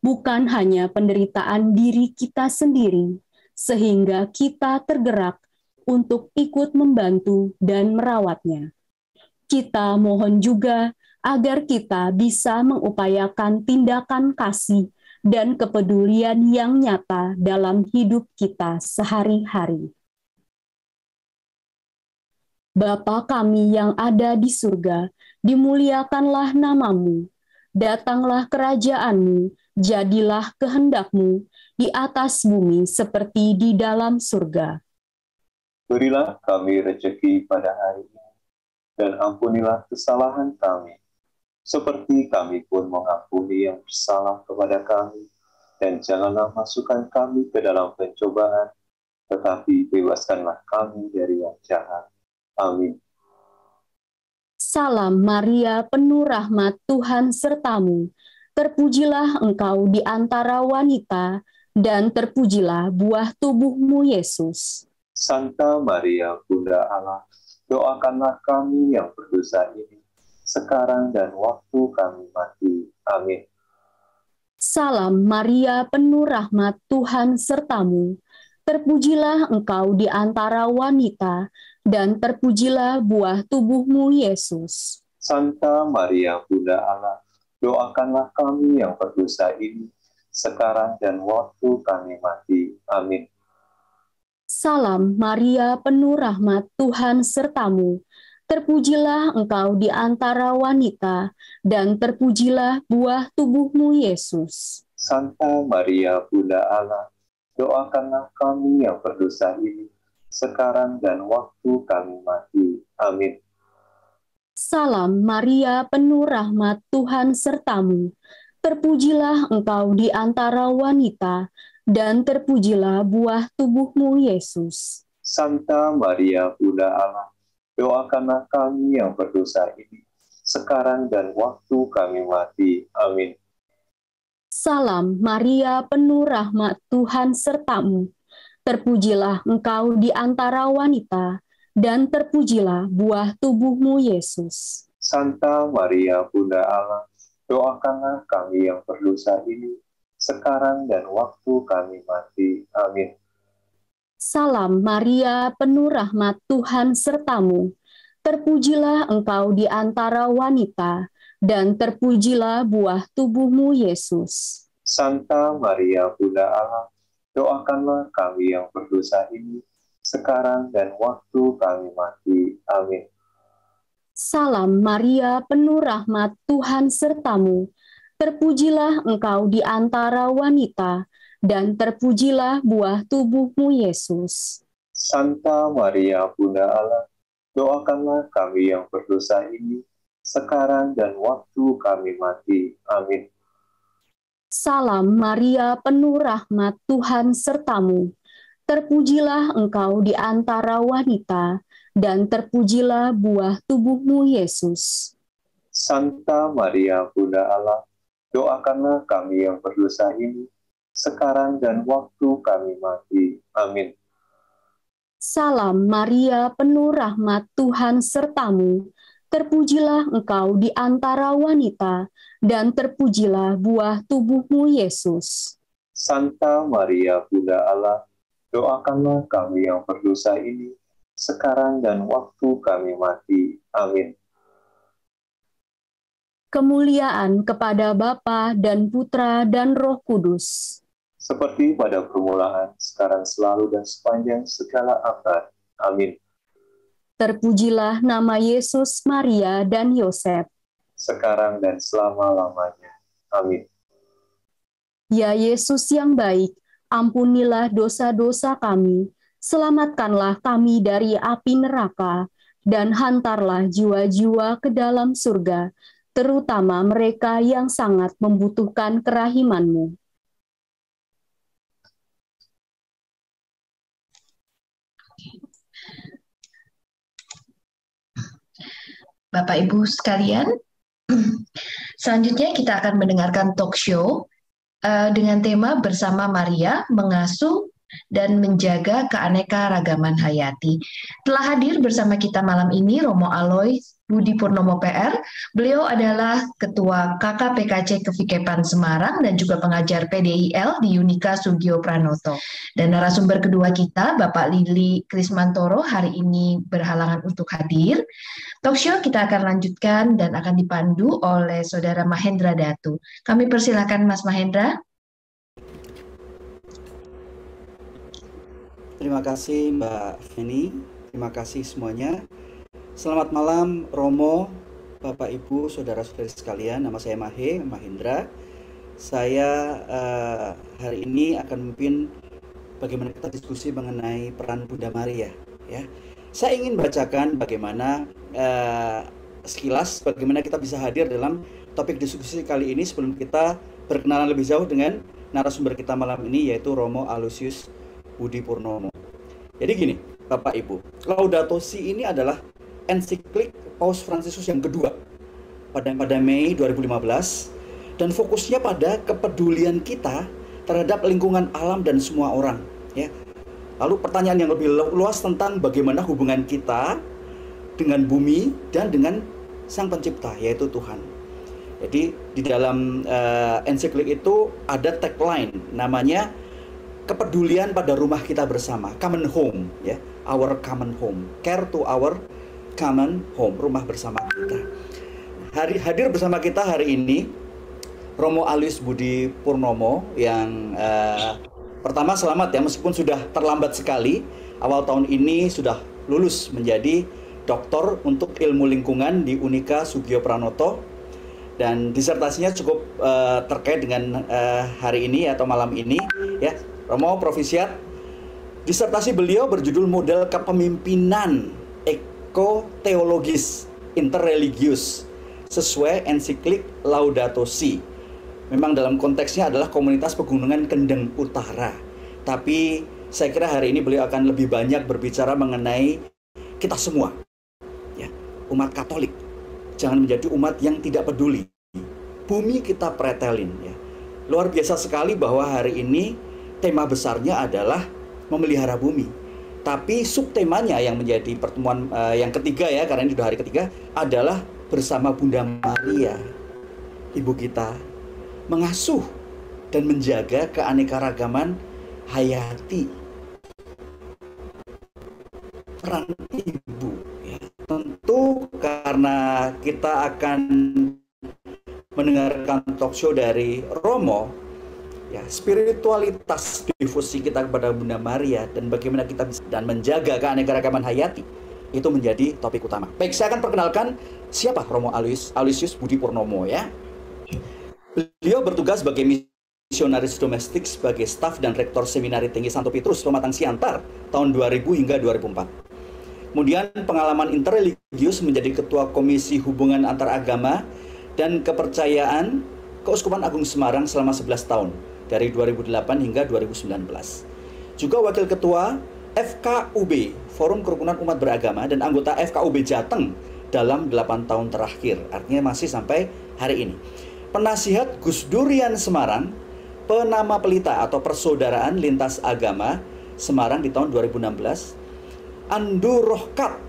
Bukan hanya penderitaan diri kita sendiri, sehingga kita tergerak untuk ikut membantu dan merawatnya. Kita mohon juga agar kita bisa mengupayakan tindakan kasih dan kepedulian yang nyata dalam hidup kita sehari-hari. Bapa kami yang ada di surga, dimuliakanlah nama-Mu. Datanglah kerajaan-Mu, jadilah kehendak-Mu di atas bumi seperti di dalam surga. Berilah kami rezeki pada hari ini, dan ampunilah kesalahan kami, seperti kami pun mengampuni yang bersalah kepada kami. Dan janganlah masukkan kami ke dalam pencobaan, tetapi bebaskanlah kami dari yang jahat. Amin. Salam Maria, penuh rahmat, Tuhan sertamu. Terpujilah engkau di antara wanita, dan terpujilah buah tubuhmu, Yesus. Santa Maria, Bunda Allah, doakanlah kami yang berdosa ini, sekarang dan waktu kami mati. Amin. Salam Maria, penuh rahmat, Tuhan sertamu. Terpujilah engkau di antara wanita, dan terpujilah buah tubuhmu, Yesus. Santa Maria, Bunda Allah, doakanlah kami yang berdosa ini, sekarang dan waktu kami mati. Amin. Salam Maria, penuh rahmat, Tuhan sertamu. Terpujilah engkau di antara wanita, dan terpujilah buah tubuhmu, Yesus. Santa Maria, Bunda Allah, doakanlah kami yang berdosa ini, sekarang dan waktu kami mati. Amin. Salam Maria, penuh rahmat, Tuhan sertamu. Terpujilah engkau di antara wanita, dan terpujilah buah tubuhmu, Yesus. Santa Maria, Bunda Allah, doakanlah kami yang berdosa ini, sekarang dan waktu kami mati. Amin. Salam Maria, penuh rahmat, Tuhan sertamu. Terpujilah engkau di antara wanita, dan terpujilah buah tubuhmu, Yesus. Santa Maria, Bunda Allah, doakanlah kami yang berdosa ini, sekarang dan waktu kami mati. Amin. Salam Maria, penuh rahmat, Tuhan sertamu. Terpujilah engkau di antara wanita, dan terpujilah buah tubuhmu, Yesus. Santa Maria, Bunda Allah, doakanlah kami yang berdosa ini, sekarang dan waktu kami mati. Amin. Salam Maria, penuh rahmat, Tuhan sertamu. Terpujilah engkau di antara wanita, dan terpujilah buah tubuhmu, Yesus. Santa Maria, Bunda Allah, doakanlah kami yang berdosa ini, sekarang dan waktu kami mati. Amin. Salam Maria, penuh rahmat, Tuhan sertamu. Terpujilah engkau di antara wanita, dan terpujilah buah tubuhmu, Yesus. Santa Maria, Bunda Allah, doakanlah kami yang berdosa ini, sekarang dan waktu kami mati. Amin. Salam Maria, penuh rahmat, Tuhan sertamu. Terpujilah engkau di antara wanita, dan terpujilah buah tubuhmu, Yesus. Santa Maria, Bunda Allah, doakanlah kami yang berdosa ini, sekarang dan waktu kami mati. Amin. Kemuliaan kepada Bapa dan Putra dan Roh Kudus. Seperti pada permulaan, sekarang, selalu, dan sepanjang segala abad. Amin. Terpujilah nama Yesus, Maria, dan Yosef. Sekarang dan selama-lamanya. Amin. Ya Yesus yang baik, ampunilah dosa-dosa kami, selamatkanlah kami dari api neraka, dan hantarlah jiwa-jiwa ke dalam surga, terutama mereka yang sangat membutuhkan kerahiman-Mu. Bapak Ibu sekalian, selanjutnya kita akan mendengarkan talk show dengan tema Bersama Maria, Mengasuh dan Menjaga Keanekaragaman Hayati. Telah hadir bersama kita malam ini Romo Aloy Budi Purnomo PR. Beliau adalah Ketua KKPKC Kevikepan Semarang dan juga pengajar PDIL di Unika Sugio Pranoto. Dan narasumber kedua kita, Bapak Lili Krismantoro, hari ini berhalangan untuk hadir. Talk show kita akan lanjutkan dan akan dipandu oleh Saudara Mahendra Datu. Kami persilakan Mas Mahendra. Terima kasih Mbak Feni, terima kasih semuanya. Selamat malam Romo, Bapak Ibu, Saudara-saudari sekalian. Nama saya Mahendra. Saya hari ini akan memimpin bagaimana kita diskusi mengenai peran Bunda Maria. Ya, saya ingin bacakan bagaimana sekilas bagaimana kita bisa hadir dalam topik diskusi kali ini sebelum kita berkenalan lebih jauh dengan narasumber kita malam ini, yaitu Romo Aloysius Budi Purnomo. Jadi gini, Bapak Ibu, Laudato Si ini adalah ensiklik Paus Fransiskus yang kedua pada Mei 2015 dan fokusnya pada kepedulian kita terhadap lingkungan alam dan semua orang. Ya. Lalu pertanyaan yang lebih luas tentang bagaimana hubungan kita dengan bumi dan dengan Sang Pencipta, yaitu Tuhan. Jadi di dalam ensiklik itu ada tagline namanya kepedulian pada rumah kita bersama, common home, ya, our common home, care to our common home, rumah bersama kita. Hadir bersama kita hari ini Romo Aloysius Budi Purnomo yang pertama selamat ya, meskipun sudah terlambat sekali, awal tahun ini sudah lulus menjadi doktor untuk ilmu lingkungan di Unika Sugio Pranoto, dan disertasinya cukup terkait dengan hari ini atau malam ini ya. Romo Profisiat, disertasi beliau berjudul Model Kepemimpinan Ekoteologis Interreligius sesuai ensiklik Laudato Si. Memang dalam konteksnya adalah komunitas pegunungan Kendeng Utara. Tapi saya kira hari ini beliau akan lebih banyak berbicara mengenai kita semua, ya, umat Katolik. Jangan menjadi umat yang tidak peduli. Bumi kita pretelin, ya. Luar biasa sekali bahwa hari ini tema besarnya adalah memelihara bumi. Tapi subtemanya yang menjadi pertemuan yang ketiga ya, karena ini sudah hari ketiga, adalah bersama Bunda Maria, Ibu kita, mengasuh dan menjaga keanekaragaman hayati. Peran ibu, ya. Tentu karena kita akan mendengarkan talk show dari Romo, ya, spiritualitas devosi kita kepada Bunda Maria dan bagaimana kita bisa dan menjaga keanekaragaman hayati itu menjadi topik utama. Baik, saya akan perkenalkan siapa Romo Aloysius Budi Purnomo ya. Beliau bertugas sebagai misionaris domestik sebagai staf dan rektor Seminari Tinggi Santo Petrus Pematang Siantar tahun 2000 hingga 2004. Kemudian pengalaman interreligius menjadi ketua Komisi Hubungan Antaragama dan Kepercayaan Keuskupan Agung Semarang selama 11 tahun dari 2008 hingga 2019. Juga wakil ketua FKUB, Forum Kerukunan Umat Beragama, dan anggota FKUB Jateng dalam 8 tahun terakhir, artinya masih sampai hari ini. Penasihat Gus Durian Semarang, penama pelita atau Persaudaraan Lintas Agama Semarang di tahun 2016, Andur Rohkat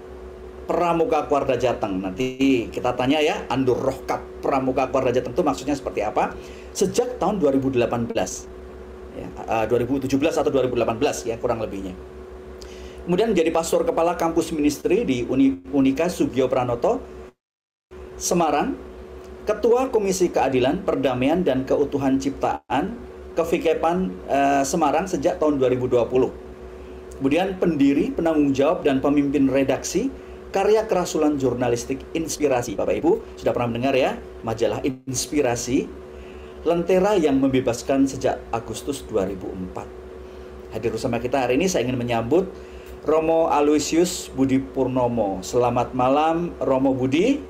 Pramuka Kuarda Jateng. Nanti kita tanya ya, Andur Rohkat Pramuka Kuarda Jateng itu maksudnya seperti apa? Sejak tahun 2018, ya, 2017 atau 2018 ya kurang lebihnya. Kemudian menjadi pastor kepala kampus ministry di Unika Sugio Pranoto, Semarang, Ketua Komisi Keadilan, Perdamaian dan Keutuhan Ciptaan, Kevikepan Semarang sejak tahun 2020. Kemudian pendiri, penanggung jawab, dan pemimpin redaksi karya kerasulan jurnalistik Inspirasi. Bapak Ibu sudah pernah mendengar ya, majalah Inspirasi, Lentera yang membebaskan sejak Agustus 2004. Hadir bersama kita hari ini, saya ingin menyambut Romo Aloysius Budi Purnomo. Selamat malam Romo Budi.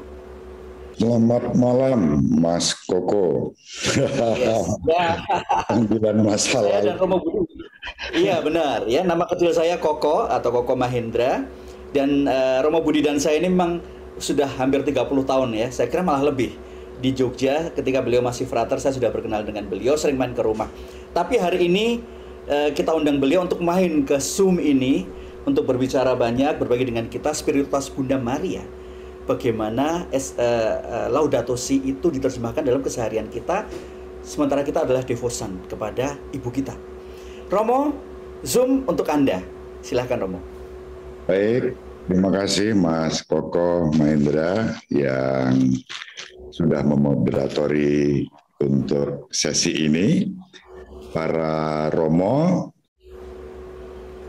Selamat malam Mas Koko. Yes. Ya. Panggilan Mas Saya dan Halal. Romo Budi. Iya benar ya, nama kecil saya Koko atau Koko Mahendra. Dan Romo Budi dan saya ini memang sudah hampir 30 tahun ya. Saya kira malah lebih. Di Jogja ketika beliau masih frater, saya sudah berkenal dengan beliau, sering main ke rumah. Tapi hari ini kita undang beliau untuk main ke Zoom ini, untuk berbicara banyak, berbagi dengan kita spiritualitas Bunda Maria. Bagaimana Laudato Si itu diterjemahkan dalam keseharian kita, sementara kita adalah devosan kepada ibu kita. Romo, Zoom untuk Anda. Silahkan Romo. Baik, terima kasih Mas Koko Mahendra yang sudah memoderatori untuk sesi ini. Para Romo,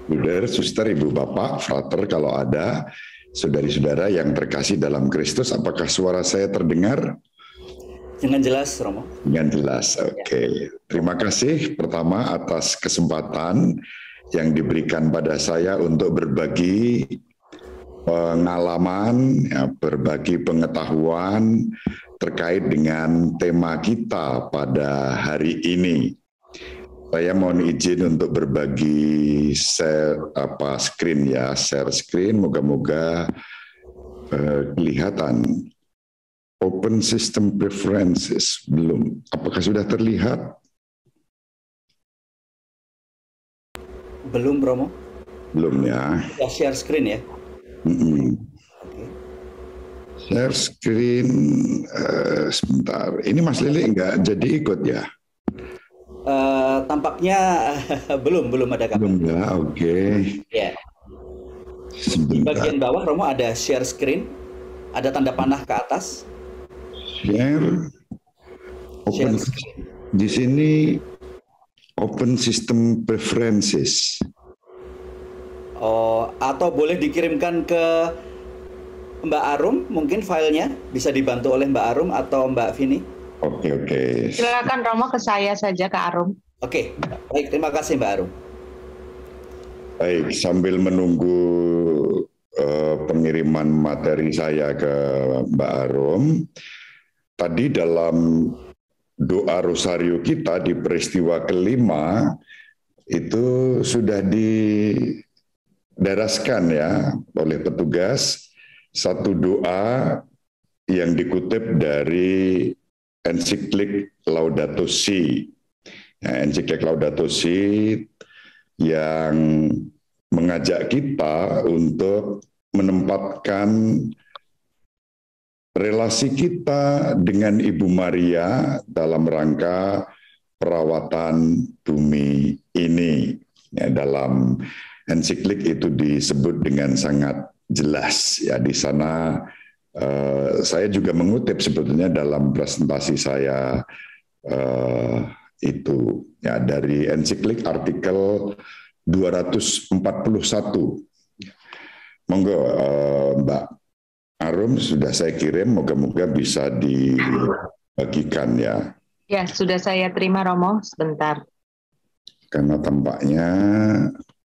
Bruder, Suster, Ibu Bapak, Frater kalau ada, saudari-saudara yang terkasih dalam Kristus, apakah suara saya terdengar? Dengan jelas, Romo. Dengan jelas, oke. Terima kasih pertama atas kesempatan yang diberikan pada saya untuk berbagi pengalaman, ya, berbagi pengetahuan terkait dengan tema kita pada hari ini. Saya mohon izin untuk berbagi share screen ya, share screen. Moga-moga kelihatan. Open System Preferences belum. Apakah sudah terlihat? Belum, Romo. Belum ya. Ya, share screen ya. Mm-mm. Oke. Share screen, sebentar. Ini Mas Lili nggak jadi ikut ya? Tampaknya belum ada kabar. Belum ya, oke. Ya. Di bagian bawah Romo ada share screen, ada tanda panah ke atas. Share screen. Di sini open system preferences. Oh, atau boleh dikirimkan ke Mbak Arum, mungkin filenya bisa dibantu oleh Mbak Arum atau Mbak Vini. Oke. Silakan Romo, ke saya saja, ke Arum. Oke, baik, terima kasih Mbak Arum. Baik, sambil menunggu pengiriman materi saya ke Mbak Arum, tadi dalam doa rosario kita di peristiwa kelima itu sudah didaraskan ya oleh petugas satu doa yang dikutip dari ensiklik Laudato Si. Ya, ensiklik Laudato Si yang mengajak kita untuk menempatkan relasi kita dengan Ibu Maria dalam rangka perawatan bumi ini. Ya, dalam ensiklik itu disebut dengan sangat jelas. Ya, di sana saya juga mengutip sebetulnya dalam presentasi saya itu ya dari ensiklik artikel 241. Monggo Mbak Arum, sudah saya kirim, moga-moga bisa dibagikan ya. Ya, sudah saya terima Romo, sebentar. Karena tampaknya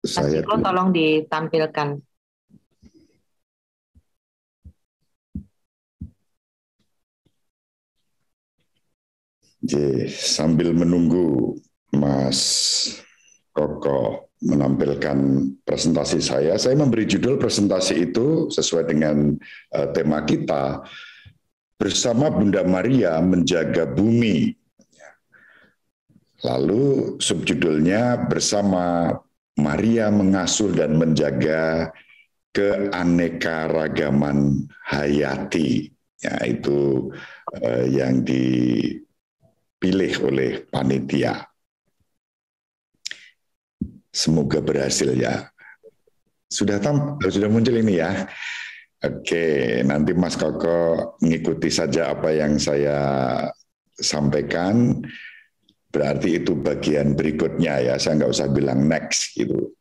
saya... Mas Iko, tolong ditampilkan. Sambil menunggu Mas Koko menampilkan presentasi saya memberi judul presentasi itu sesuai dengan tema kita, bersama Bunda Maria menjaga bumi. Lalu subjudulnya bersama Maria mengasuh dan menjaga keanekaragaman hayati. Ya, itu yang dipilih oleh panitia. Semoga berhasil ya. Sudah muncul ini ya. Oke, nanti Mas Koko mengikuti saja apa yang saya sampaikan. Berarti itu bagian berikutnya ya. Saya nggak usah bilang next gitu.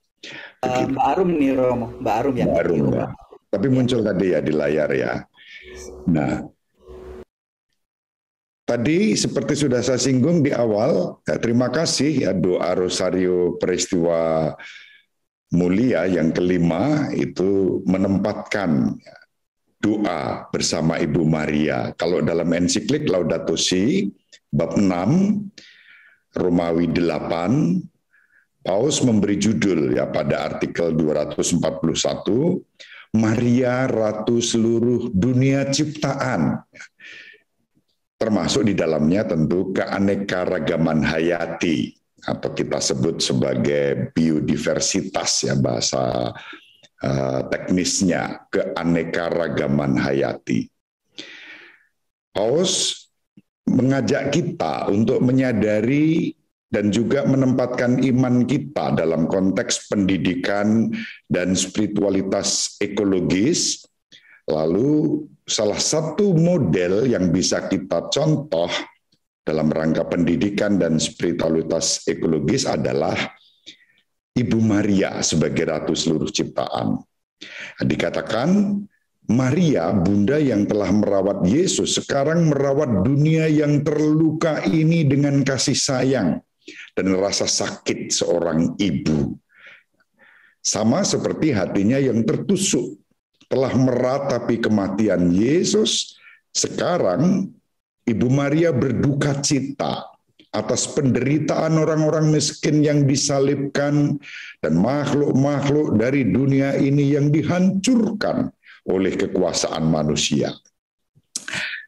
Mbak Arum nih Romo, Mbak Arum yang Mbak Arum, ya. Tapi muncul tadi ya di layar ya. Nah, tadi seperti sudah saya singgung di awal, ya, terima kasih ya doa rosario peristiwa mulia yang kelima itu menempatkan doa bersama Ibu Maria. Kalau dalam ensiklik Laudato Si bab 6 Romawi 8, Paus memberi judul ya pada artikel 241, Maria Ratu seluruh dunia ciptaan. Termasuk di dalamnya tentu keanekaragaman hayati atau kita sebut sebagai biodiversitas ya bahasa teknisnya, keanekaragaman hayati. Paus mengajak kita untuk menyadari dan juga menempatkan iman kita dalam konteks pendidikan dan spiritualitas ekologis. Lalu salah satu model yang bisa kita contoh dalam rangka pendidikan dan spiritualitas ekologis adalah Ibu Maria sebagai Ratu seluruh ciptaan. Dikatakan Maria, Bunda yang telah merawat Yesus, sekarang merawat dunia yang terluka ini dengan kasih sayang dan rasa sakit seorang ibu. Sama seperti hatinya yang tertusuk, telah meratapi kematian Yesus, sekarang Ibu Maria berduka cita atas penderitaan orang-orang miskin yang disalibkan dan makhluk-makhluk dari dunia ini yang dihancurkan oleh kekuasaan manusia.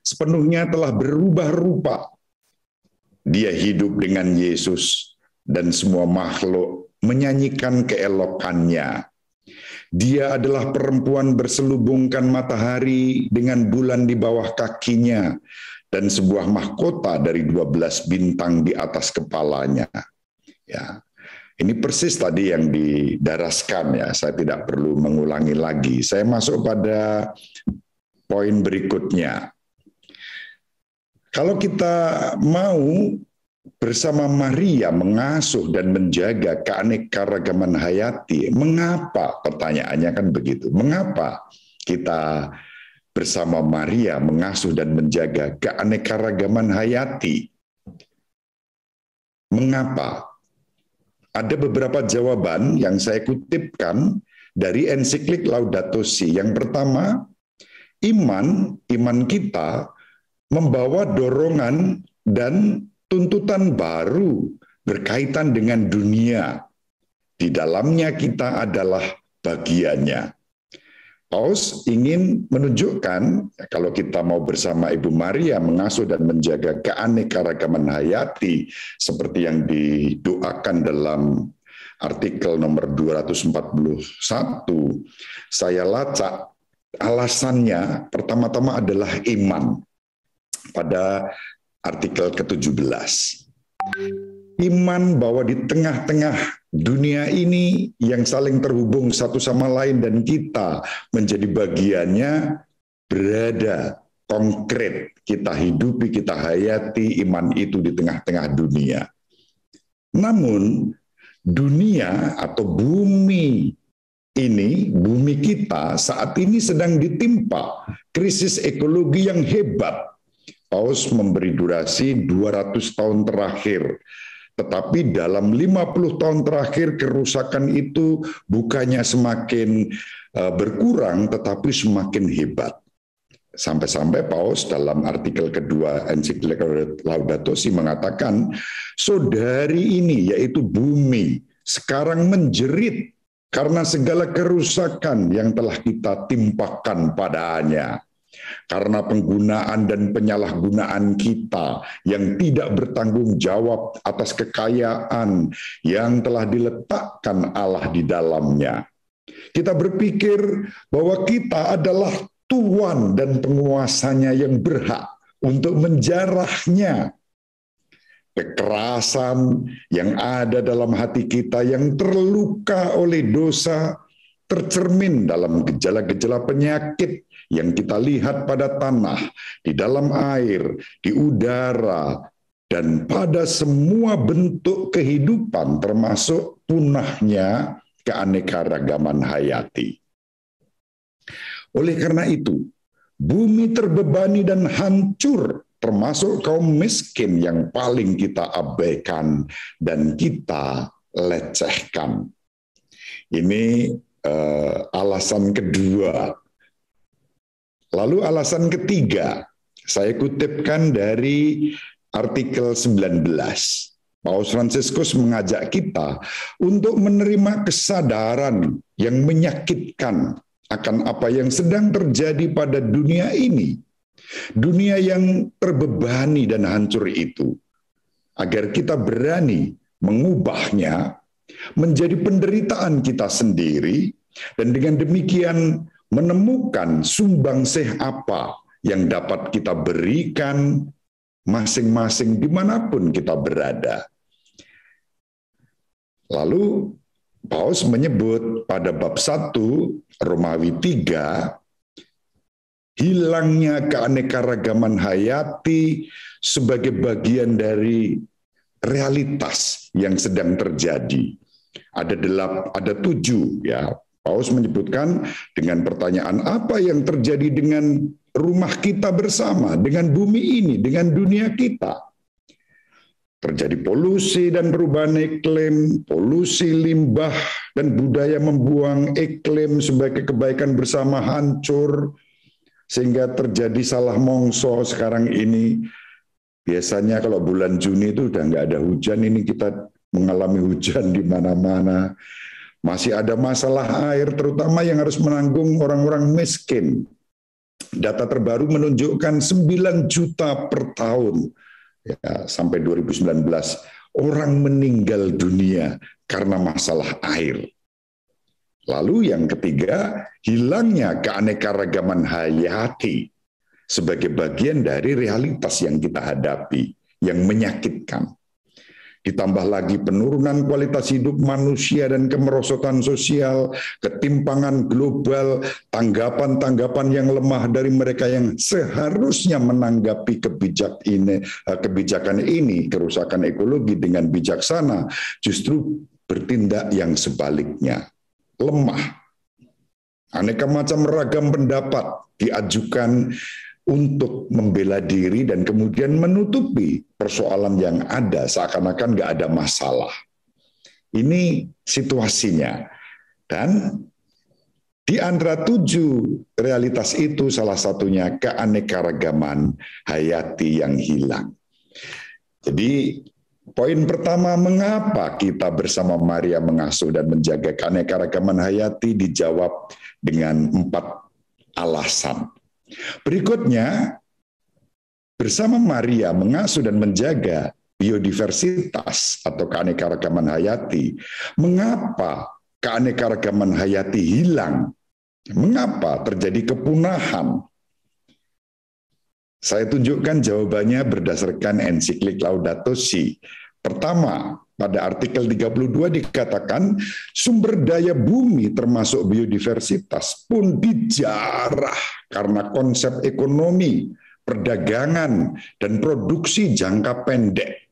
Sepenuhnya telah berubah rupa. Dia hidup dengan Yesus dan semua makhluk menyanyikan keelokannya. Dia adalah perempuan berselubungkan matahari dengan bulan di bawah kakinya dan sebuah mahkota dari 12 bintang di atas kepalanya. Ya. Ini persis tadi yang didaraskan ya, saya tidak perlu mengulangi lagi. Saya masuk pada poin berikutnya. Kalau kita mau bersama Maria mengasuh dan menjaga keanekaragaman hayati, mengapa? Pertanyaannya kan begitu. Mengapa kita bersama Maria mengasuh dan menjaga keanekaragaman hayati? Mengapa? Ada beberapa jawaban yang saya kutipkan dari ensiklik Laudato Si. Yang pertama, iman kita membawa dorongan dan tuntutan baru berkaitan dengan dunia. Di dalamnya kita adalah bagiannya. Paus ingin menunjukkan kalau kita mau bersama Ibu Maria mengasuh dan menjaga keanekaragaman hayati seperti yang didoakan dalam artikel nomor 241, saya lacak alasannya pertama-tama adalah iman pada artikel ke-17. Iman bahwa di tengah-tengah dunia ini yang saling terhubung satu sama lain dan kita menjadi bagiannya berada konkret. Kita hidupi, kita hayati iman itu di tengah-tengah dunia. Namun dunia atau bumi ini, bumi kita saat ini sedang ditimpa krisis ekologi yang hebat. Paus memberi durasi 200 tahun terakhir. Tetapi dalam 50 tahun terakhir kerusakan itu bukannya semakin berkurang tetapi semakin hebat. Sampai-sampai Paus dalam artikel kedua ensiklik Laudato Si mengatakan, saudari ini yaitu bumi sekarang menjerit karena segala kerusakan yang telah kita timpakan padanya. Karena penggunaan dan penyalahgunaan kita yang tidak bertanggung jawab atas kekayaan yang telah diletakkan Allah di dalamnya. Kita berpikir bahwa kita adalah tuan dan penguasanya yang berhak untuk menjarahnya. Kekerasan yang ada dalam hati kita yang terluka oleh dosa tercermin dalam gejala-gejala penyakit yang kita lihat pada tanah, di dalam air, di udara, dan pada semua bentuk kehidupan termasuk punahnya keanekaragaman hayati. Oleh karena itu, bumi terbebani dan hancur, termasuk kaum miskin yang paling kita abaikan dan kita lecehkan. Ini alasan kedua. Lalu alasan ketiga, saya kutipkan dari artikel 19. Paus Fransiskus mengajak kita untuk menerima kesadaran yang menyakitkan akan apa yang sedang terjadi pada dunia ini. Dunia yang terbebani dan hancur itu. Agar kita berani mengubahnya menjadi penderitaan kita sendiri dan dengan demikian menemukan sumbangsih apa yang dapat kita berikan masing-masing dimanapun kita berada. Lalu Paus menyebut pada bab 1 Romawi 3, hilangnya keanekaragaman hayati sebagai bagian dari realitas yang sedang terjadi. Ada 7 ya. Paus menyebutkan dengan pertanyaan apa yang terjadi dengan rumah kita bersama, dengan bumi ini, dengan dunia kita. Terjadi polusi dan perubahan iklim, polusi limbah dan budaya membuang iklim sebagai kebaikan bersama hancur, sehingga terjadi salah mongso sekarang ini. Biasanya kalau bulan Juni itu udah nggak ada hujan, ini kita mengalami hujan di mana-mana. Masih ada masalah air, terutama yang harus menanggung orang-orang miskin. Data terbaru menunjukkan 9 juta per tahun ya, sampai 2019 orang meninggal dunia karena masalah air. Lalu yang ketiga, hilangnya keanekaragaman hayati sebagai bagian dari realitas yang kita hadapi, yang menyakitkan. Ditambah lagi penurunan kualitas hidup manusia dan kemerosotan sosial, ketimpangan global, tanggapan-tanggapan yang lemah dari mereka yang seharusnya menanggapi kebijakan ini, kerusakan ekologi dengan bijaksana, justru bertindak yang sebaliknya, lemah. Aneka macam ragam pendapat diajukan untuk membela diri dan kemudian menutupi persoalan yang ada seakan-akan nggak ada masalah. Ini situasinya. Dan di antara 7 realitas itu salah satunya keanekaragaman hayati yang hilang. Jadi poin pertama, mengapa kita bersama Maria mengasuh dan menjaga keanekaragaman hayati dijawab dengan 4 alasan. Berikutnya, bersama Maria mengasuh dan menjaga biodiversitas atau keanekaragaman hayati. Mengapa keanekaragaman hayati hilang? Mengapa terjadi kepunahan? Saya tunjukkan jawabannya berdasarkan ensiklik Laudato Si. Pertama, pada artikel 32 dikatakan sumber daya bumi termasuk biodiversitas pun dijarah karena konsep ekonomi, perdagangan, dan produksi jangka pendek.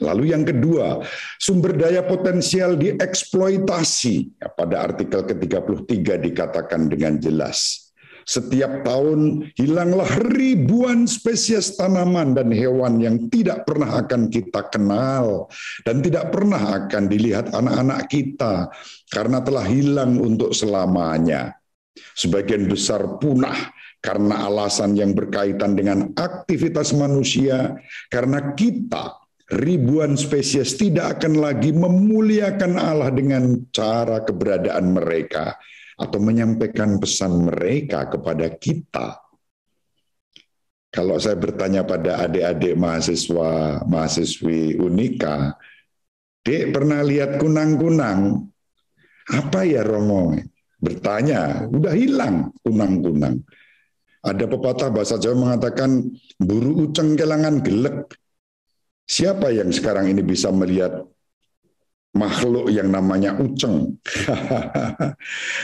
Lalu yang kedua, sumber daya potensial dieksploitasi. Pada artikel ke-33 dikatakan dengan jelas, setiap tahun hilanglah ribuan spesies tanaman dan hewan yang tidak pernah akan kita kenal dan tidak pernah akan dilihat anak-anak kita karena telah hilang untuk selamanya. Sebagian besar punah karena alasan yang berkaitan dengan aktivitas manusia, karena kita ribuan spesies tidak akan lagi memuliakan Allah dengan cara keberadaan mereka atau menyampaikan pesan mereka kepada kita. Kalau saya bertanya pada adik-adik mahasiswi Unika, Dek pernah lihat kunang-kunang? Apa ya Romo? Bertanya, udah hilang kunang-kunang. Ada pepatah bahasa Jawa mengatakan, buru uceng kelangan gelek. Siapa yang sekarang ini bisa melihat makhluk yang namanya uceng?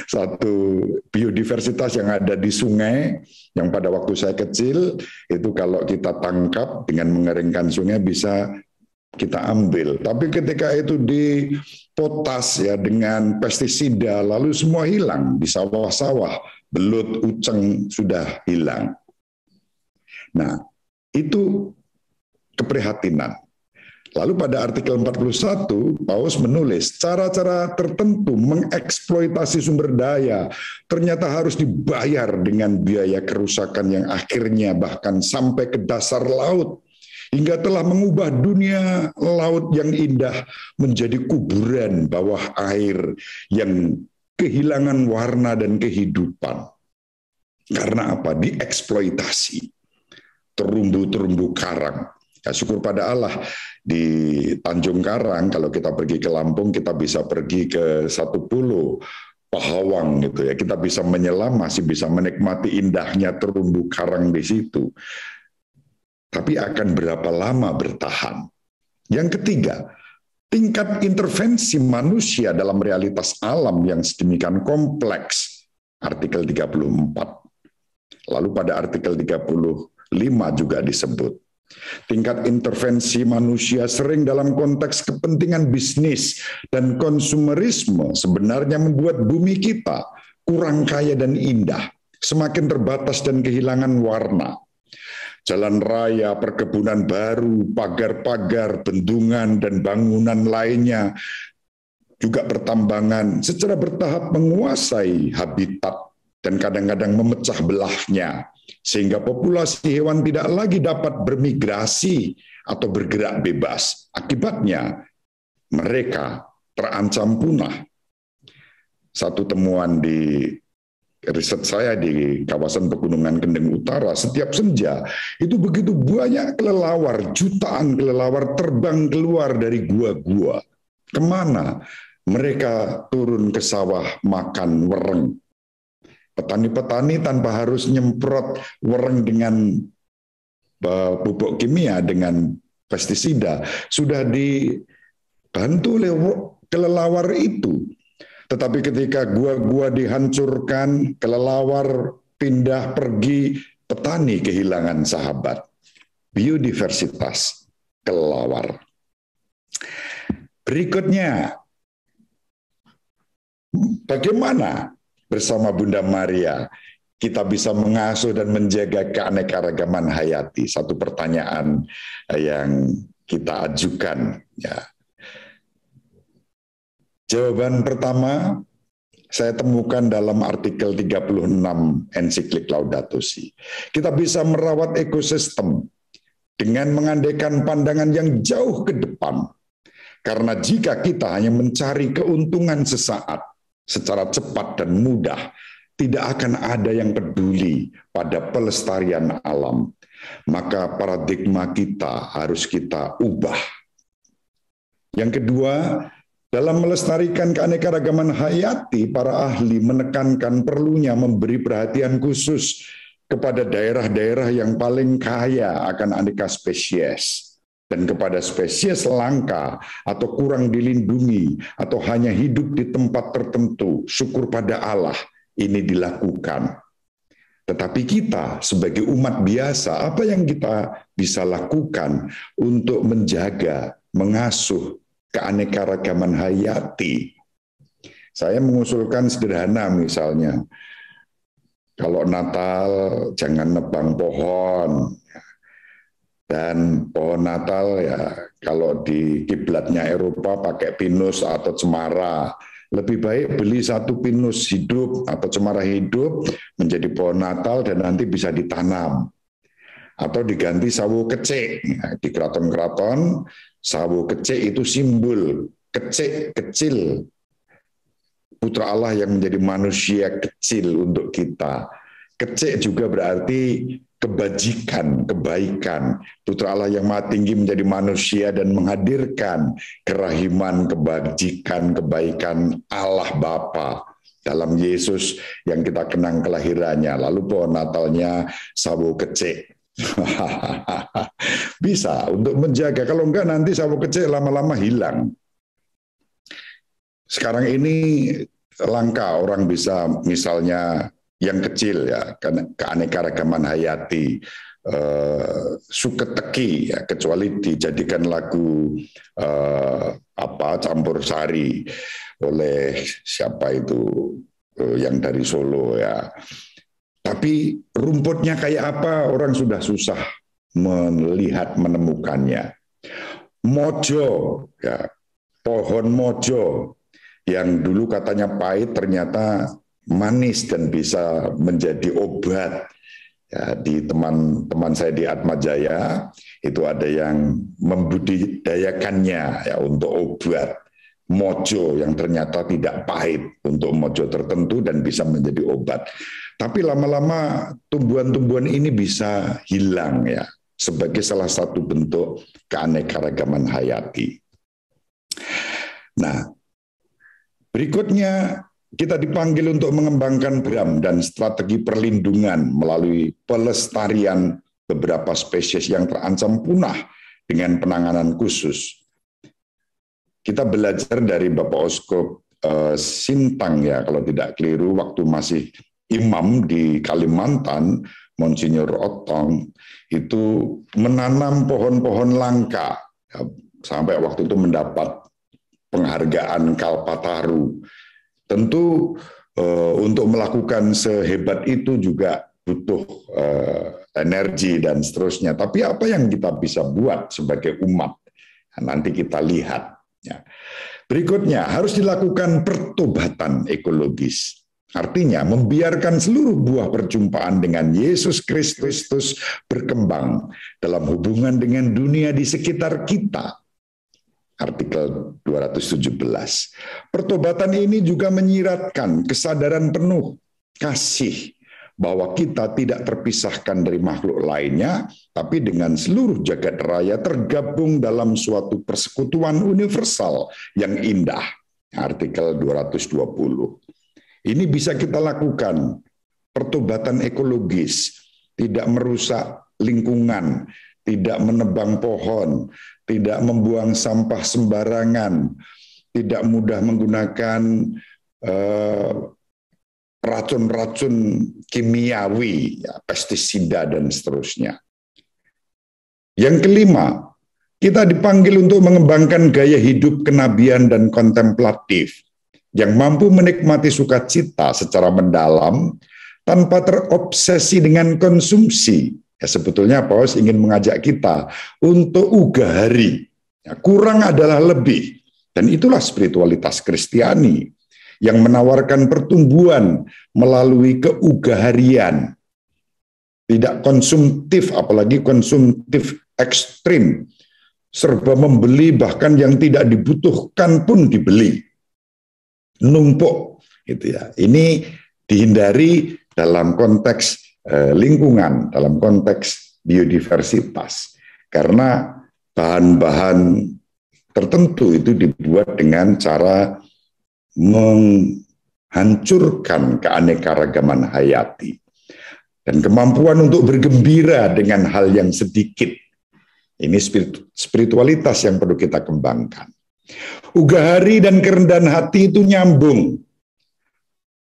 Satu biodiversitas yang ada di sungai, yang pada waktu saya kecil, itu kalau kita tangkap dengan mengeringkan sungai bisa kita ambil. Tapi ketika itu dipotas ya dengan pestisida, lalu semua hilang di sawah-sawah, belut uceng sudah hilang. Nah, itu keprihatinan. Lalu pada artikel 41, Paus menulis, cara-cara tertentu mengeksploitasi sumber daya ternyata harus dibayar dengan biaya kerusakan yang akhirnya bahkan sampai ke dasar laut, hingga telah mengubah dunia laut yang indah menjadi kuburan bawah air yang kehilangan warna dan kehidupan. Karena apa? Dieksploitasi. Terumbu-terumbu karang. Ya, syukur pada Allah di Tanjung Karang, kalau kita pergi ke Lampung, kita bisa pergi ke satu pulau Pahawang gitu ya. Kita bisa menyelam, masih bisa menikmati indahnya terumbu karang di situ. Tapi akan berapa lama bertahan? Yang ketiga, tingkat intervensi manusia dalam realitas alam yang sedemikian kompleks. Artikel 34. Lalu pada artikel 35 juga disebut. Tingkat intervensi manusia sering dalam konteks kepentingan bisnis dan konsumerisme sebenarnya membuat bumi kita kurang kaya dan indah, semakin terbatas dan kehilangan warna. Jalan raya, perkebunan baru, pagar-pagar, bendungan, dan bangunan lainnya, juga pertambangan secara bertahap menguasai habitat dan kadang-kadang memecah belahnya, sehingga populasi hewan tidak lagi dapat bermigrasi atau bergerak bebas. Akibatnya, mereka terancam punah. Satu temuan di riset saya di kawasan Pegunungan Kendeng Utara, setiap senja itu begitu banyak kelelawar, jutaan kelelawar terbang keluar dari gua-gua. Kemana? Mereka turun ke sawah makan wereng. Petani-petani tanpa harus nyemprot wereng dengan pupuk kimia, dengan pestisida, sudah dibantu oleh kelelawar itu. Tetapi ketika gua-gua dihancurkan, kelelawar pindah pergi, petani kehilangan sahabat. Biodiversitas kelelawar. Berikutnya, bagaimana bersama Bunda Maria kita bisa mengasuh dan menjaga keanekaragaman hayati? Satu pertanyaan yang kita ajukan. Ya. Jawaban pertama saya temukan dalam artikel 36 ensiklik Laudato Si. Kita bisa merawat ekosistem dengan mengandaikan pandangan yang jauh ke depan. Karena jika kita hanya mencari keuntungan sesaat, secara cepat dan mudah, tidak akan ada yang peduli pada pelestarian alam. Maka paradigma kita harus kita ubah. Yang kedua, dalam melestarikan keanekaragaman hayati, para ahli menekankan perlunya memberi perhatian khusus kepada daerah-daerah yang paling kaya akan aneka spesies, dan kepada spesies langka atau kurang dilindungi atau hanya hidup di tempat tertentu. Syukur pada Allah ini dilakukan. Tetapi kita sebagai umat biasa, apa yang kita bisa lakukan untuk menjaga, mengasuh keanekaragaman hayati? Saya mengusulkan sederhana, misalnya kalau Natal jangan nebang pohon, dan pohon Natal ya kalau di kiblatnya Eropa pakai pinus atau cemara. Lebih baik beli satu pinus hidup atau cemara hidup menjadi pohon Natal dan nanti bisa ditanam. Atau diganti sawo kecik. Di keraton-keraton sawo kecik itu simbol kecil, putra Allah yang menjadi manusia kecil untuk kita. Kecik juga berarti kebajikan, kebaikan. Putra Allah yang Maha Tinggi menjadi manusia dan menghadirkan kerahiman, kebajikan, kebaikan Allah Bapa dalam Yesus yang kita kenang kelahirannya. Lalu pohon Natalnya sawo kecik. Bisa untuk menjaga, kalau enggak nanti sawo kecik lama-lama hilang. Sekarang ini langka orang bisa misalnya yang kecil ya, keanekaragaman hayati, suketeki ya, kecuali dijadikan lagu campur sari oleh siapa itu yang dari Solo ya. Tapi rumputnya kayak apa orang sudah susah melihat, menemukannya. Mojo ya, pohon mojo yang dulu katanya pahit ternyata manis dan bisa menjadi obat. Ya, di teman-teman saya di Atmajaya itu ada yang membudidayakannya ya untuk obat mojo yang ternyata tidak pahit untuk mojo tertentu dan bisa menjadi obat. Tapi lama-lama tumbuhan-tumbuhan ini bisa hilang ya sebagai salah satu bentuk keanekaragaman hayati. Nah, berikutnya kita dipanggil untuk mengembangkan program dan strategi perlindungan melalui pelestarian beberapa spesies yang terancam punah dengan penanganan khusus. Kita belajar dari Bapak Uskup Sintang ya, kalau tidak keliru, waktu masih imam di Kalimantan, Monsinyur Otong, itu menanam pohon-pohon langka. Ya, sampai waktu itu mendapat penghargaan Kalpataru. Tentu untuk melakukan sehebat itu juga butuh energi dan seterusnya. Tapi apa yang kita bisa buat sebagai umat? Nah, nanti kita lihat. Ya. Berikutnya, harus dilakukan pertobatan ekologis. Artinya membiarkan seluruh buah perjumpaan dengan Yesus Kristus berkembang dalam hubungan dengan dunia di sekitar kita. Artikel 217. Pertobatan ini juga menyiratkan kesadaran penuh kasih bahwa kita tidak terpisahkan dari makhluk lainnya, tapi dengan seluruh jagat raya tergabung dalam suatu persekutuan universal yang indah. artikel 220. Ini bisa kita lakukan, pertobatan ekologis, tidak merusak lingkungan, tidak menebang pohon, tidak membuang sampah sembarangan, tidak mudah menggunakan racun-racun kimiawi, ya, pestisida dan seterusnya. Yang kelima, kita dipanggil untuk mengembangkan gaya hidup kenabian dan kontemplatif yang mampu menikmati sukacita secara mendalam tanpa terobsesi dengan konsumsi. Ya, sebetulnya Paus ingin mengajak kita untuk ugahari. Ya, kurang adalah lebih. Dan itulah spiritualitas Kristiani yang menawarkan pertumbuhan melalui keugaharian. Tidak konsumtif, apalagi konsumtif ekstrim. Serba membeli, bahkan yang tidak dibutuhkan pun dibeli. Numpuk, gitu ya. Ini dihindari dalam konteks lingkungan, dalam konteks biodiversitas, karena bahan-bahan tertentu itu dibuat dengan cara menghancurkan keanekaragaman hayati dan kemampuan untuk bergembira dengan hal yang sedikit. Ini spiritualitas yang perlu kita kembangkan. Ugahari dan kerendahan hati itu nyambung.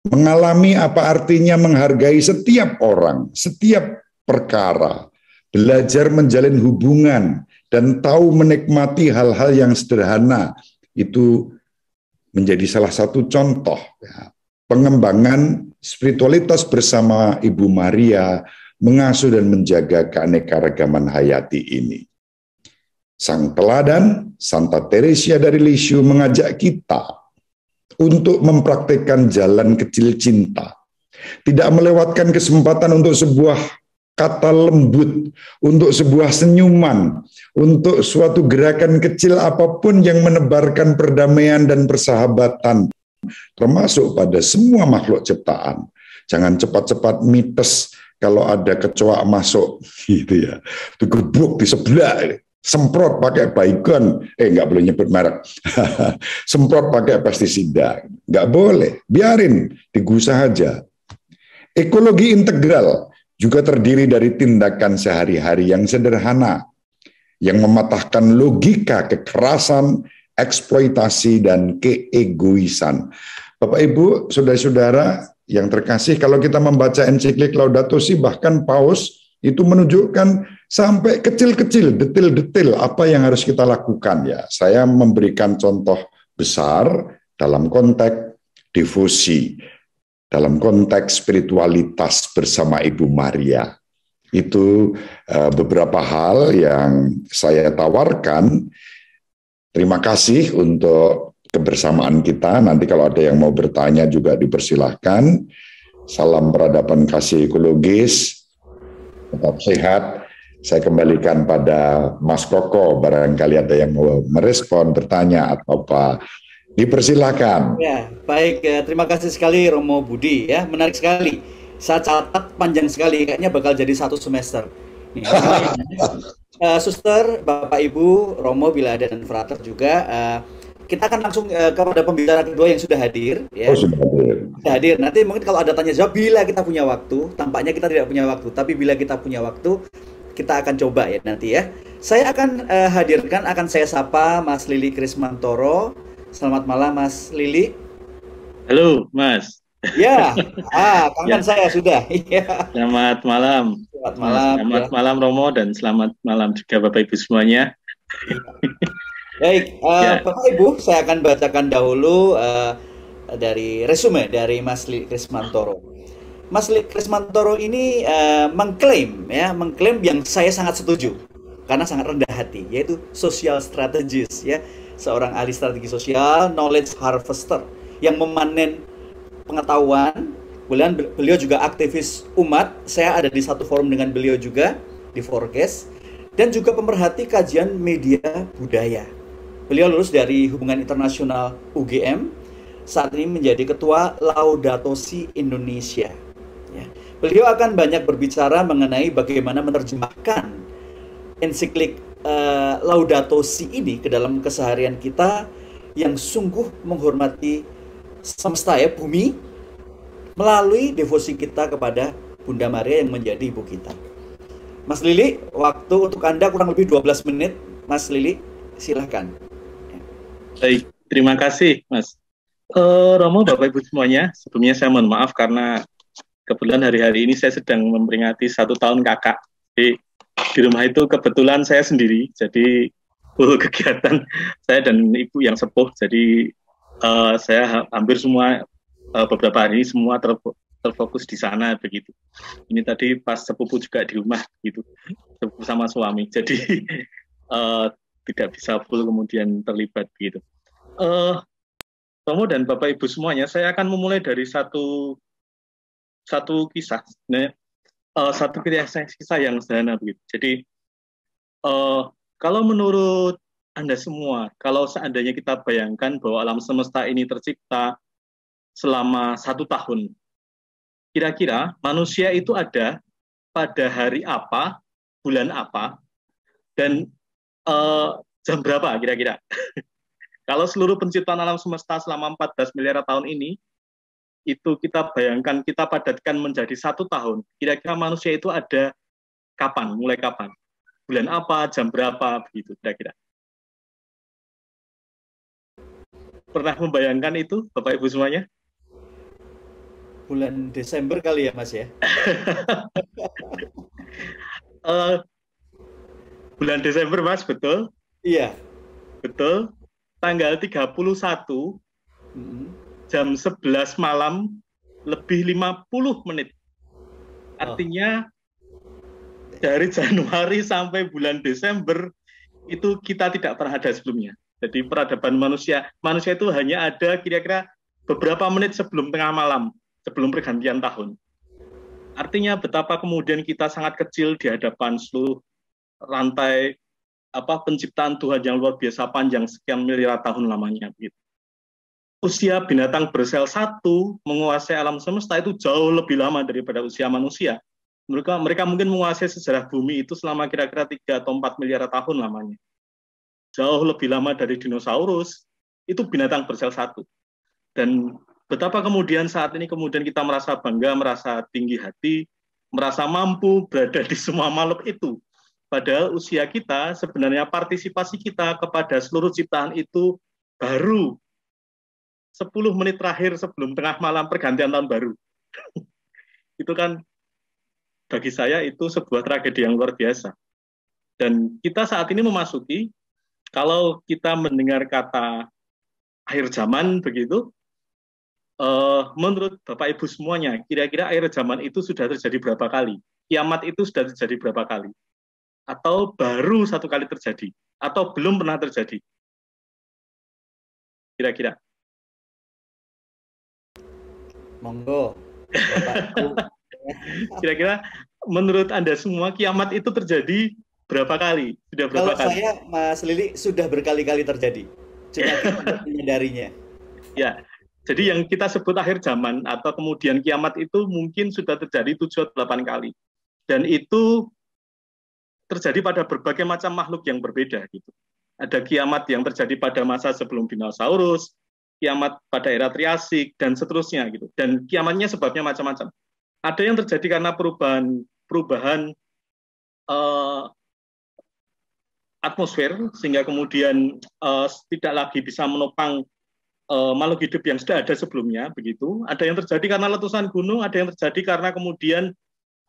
Mengalami apa artinya menghargai setiap orang, setiap perkara, belajar menjalin hubungan, dan tahu menikmati hal-hal yang sederhana, itu menjadi salah satu contoh ya, pengembangan spiritualitas bersama Ibu Maria mengasuh dan menjaga keanekaragaman hayati ini. Sang teladan, Santa Teresia dari Lisieux, mengajak kita untuk mempraktikkan jalan kecil cinta. Tidak melewatkan kesempatan untuk sebuah kata lembut, untuk sebuah senyuman, untuk suatu gerakan kecil apapun yang menebarkan perdamaian dan persahabatan, termasuk pada semua makhluk ciptaan. Jangan cepat-cepat mites kalau ada kecoa masuk, gitu ya. Digebuk di sebelah, semprot pakai baygon, nggak boleh nyebut merek, semprot pakai pestisida, nggak boleh, biarin, digusah aja. Ekologi integral juga terdiri dari tindakan sehari-hari yang sederhana, yang mematahkan logika kekerasan, eksploitasi, dan keegoisan. Bapak Ibu, saudara-saudara yang terkasih, kalau kita membaca ensiklik Laudato Si, bahkan Paus itu menunjukkan sampai kecil-kecil, detil-detil apa yang harus kita lakukan. Ya, saya memberikan contoh besar dalam konteks devosi, dalam konteks spiritualitas bersama Ibu Maria. Itu beberapa hal yang saya tawarkan. Terima kasih untuk kebersamaan kita. Nanti kalau ada yang mau bertanya juga dipersilahkan. Salam peradaban kasih ekologis. Tetap sehat. Saya kembalikan pada Mas Koko, barangkali ada yang mau merespon, bertanya atau apa, dipersilakan. Ya, baik. Terima kasih sekali Romo Budi, ya, menarik sekali. Saya catat panjang sekali, kayaknya bakal jadi 1 semester. Suster, Bapak Ibu, Romo, Bilada, dan Frater juga. Kita akan langsung kepada pembicara kedua yang sudah hadir. Ya. Sudah hadir. Sudah hadir. Nanti mungkin kalau ada tanya jawab, bila kita punya waktu, tampaknya kita tidak punya waktu, tapi bila kita punya waktu, kita akan coba ya nanti ya. Saya akan hadirkan, akan saya sapa Mas Lili Krismantoro. Selamat malam Mas Lili. Halo Mas. Ya, kangen ya. Saya sudah. Selamat malam. Selamat malam. Selamat malam Romo, dan selamat malam juga Bapak Ibu semuanya. Baik, Bapak Ibu, saya akan bacakan dahulu dari resume dari Mas Lili Krismantoro. Mas Lili Krismantoro ini mengklaim yang saya sangat setuju karena sangat rendah hati, yaitu social strategist, ya, seorang ahli strategi sosial, knowledge harvester yang memanen pengetahuan. Kemudian beliau juga aktivis umat. Saya ada di satu forum dengan beliau juga di Forecast, dan juga pemerhati kajian media budaya. Beliau lulus dari Hubungan Internasional UGM, saat ini menjadi Ketua Laudato Si Indonesia. Ya. Beliau akan banyak berbicara mengenai bagaimana menerjemahkan ensiklik Laudato Si ini ke dalam keseharian kita yang sungguh menghormati semesta ya, bumi, melalui devosi kita kepada Bunda Maria yang menjadi ibu kita. Mas Lili, waktu untuk Anda kurang lebih 12 menit. Mas Lili, silahkan. Baik, terima kasih Mas. Romo, Bapak Ibu semuanya, sebelumnya saya mohon maaf karena kebetulan hari-hari ini saya sedang memperingati 1 tahun kakak. Jadi di rumah itu kebetulan saya sendiri, jadi full kegiatan saya dan ibu yang sepuh. Jadi saya hampir semua beberapa hari ini semua terfokus di sana begitu. Ini tadi pas sepupu juga di rumah gitu, sepupu sama suami. Jadi tidak bisa full kemudian terlibat begitu. Romo dan Bapak Ibu semuanya, saya akan memulai dari satu kisah, satu kisah yang sederhana begitu. Jadi kalau menurut Anda semua, kalau seandainya kita bayangkan bahwa alam semesta ini tercipta selama 1 tahun, kira-kira manusia itu ada pada hari apa, bulan apa, dan jam berapa kira-kira? Kalau seluruh penciptaan alam semesta selama 14 miliar tahun ini, itu kita bayangkan, kita padatkan menjadi 1 tahun. Kira-kira manusia itu ada kapan, mulai kapan? Bulan apa, jam berapa, begitu kira-kira. Pernah membayangkan itu, Bapak Ibu semuanya? Bulan Desember kali ya, Mas ya? Bulan Desember, Mas, betul? Iya. Betul. Tanggal 31 jam 11 malam lebih 50 menit. Artinya dari Januari sampai bulan Desember itu kita tidak pernah ada sebelumnya. Jadi peradaban manusia itu hanya ada kira-kira beberapa menit sebelum tengah malam, sebelum pergantian tahun. Artinya betapa kemudian kita sangat kecil di hadapan seluruh rantai penciptaan Tuhan yang luar biasa panjang sekian miliar tahun lamanya. Gitu. Usia binatang bersel 1 menguasai alam semesta itu jauh lebih lama daripada usia manusia. Mereka mungkin menguasai sejarah bumi itu selama kira-kira 3 atau 4 miliar tahun lamanya. Jauh lebih lama dari dinosaurus, itu binatang bersel 1. Dan betapa kemudian saat ini kemudian kita merasa bangga, merasa tinggi hati, merasa mampu berada di semua makhluk itu. Padahal usia kita, sebenarnya partisipasi kita kepada seluruh ciptaan itu baru 10 menit terakhir sebelum tengah malam pergantian tahun baru. Itu kan bagi saya itu sebuah tragedi yang luar biasa. Dan kita saat ini memasuki, kalau kita mendengar kata akhir zaman begitu, menurut Bapak Ibu semuanya, kira-kira akhir zaman itu sudah terjadi berapa kali? Kiamat itu sudah terjadi berapa kali? Atau baru 1 kali terjadi, atau belum pernah terjadi. Kira-kira. Monggo. Kira-kira menurut Anda semua kiamat itu terjadi berapa kali? Sudah berapa kali? Kalau saya, Mas Lili, sudah berkali-kali terjadi. Cuma kita menyadarinya. Ya, jadi yang kita sebut akhir zaman atau kemudian kiamat itu mungkin sudah terjadi 7 atau 8 kali. Dan itu terjadi pada berbagai macam makhluk yang berbeda gitu. Ada kiamat yang terjadi pada masa sebelum dinosaurus, kiamat pada era Triasik dan seterusnya gitu. Dan kiamatnya sebabnya macam-macam. Ada yang terjadi karena perubahan atmosfer sehingga kemudian tidak lagi bisa menopang makhluk hidup yang sudah ada sebelumnya begitu. Ada yang terjadi karena letusan gunung, ada yang terjadi karena kemudian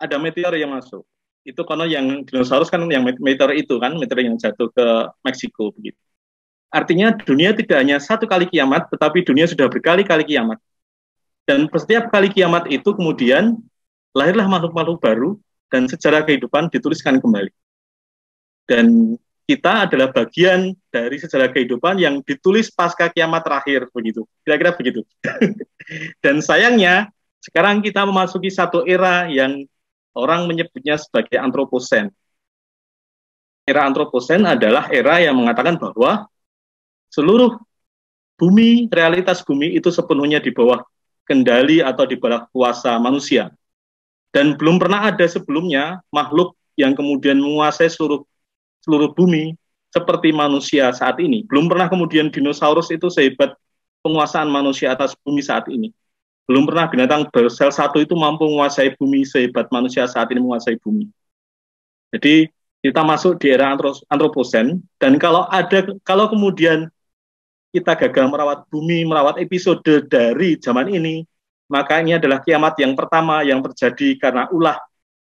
ada meteor yang masuk. Itu karena yang dinosaurus kan yang meteor itu kan, meteor yang jatuh ke Meksiko begitu. Artinya dunia tidak hanya 1 kali kiamat, tetapi dunia sudah berkali-kali kiamat. Dan setiap kali kiamat itu kemudian lahirlah makhluk-makhluk baru dan sejarah kehidupan dituliskan kembali. Dan kita adalah bagian dari sejarah kehidupan yang ditulis pasca kiamat terakhir begitu. Kira-kira begitu. Dan sayangnya sekarang kita memasuki satu era yang orang menyebutnya sebagai antroposen. Era antroposen adalah era yang mengatakan bahwa seluruh bumi, realitas bumi itu sepenuhnya di bawah kendali atau di bawah kuasa manusia. Dan belum pernah ada sebelumnya makhluk yang kemudian menguasai seluruh bumi seperti manusia saat ini. Belum pernah kemudian dinosaurus itu sehebat penguasaan manusia atas bumi saat ini. Belum pernah binatang bersel satu itu mampu menguasai bumi sehebat manusia saat ini menguasai bumi. Jadi kita masuk di era antroposen, dan kalau kemudian kita gagal merawat bumi, merawat episode dari zaman ini, maka ini adalah kiamat yang pertama yang terjadi karena ulah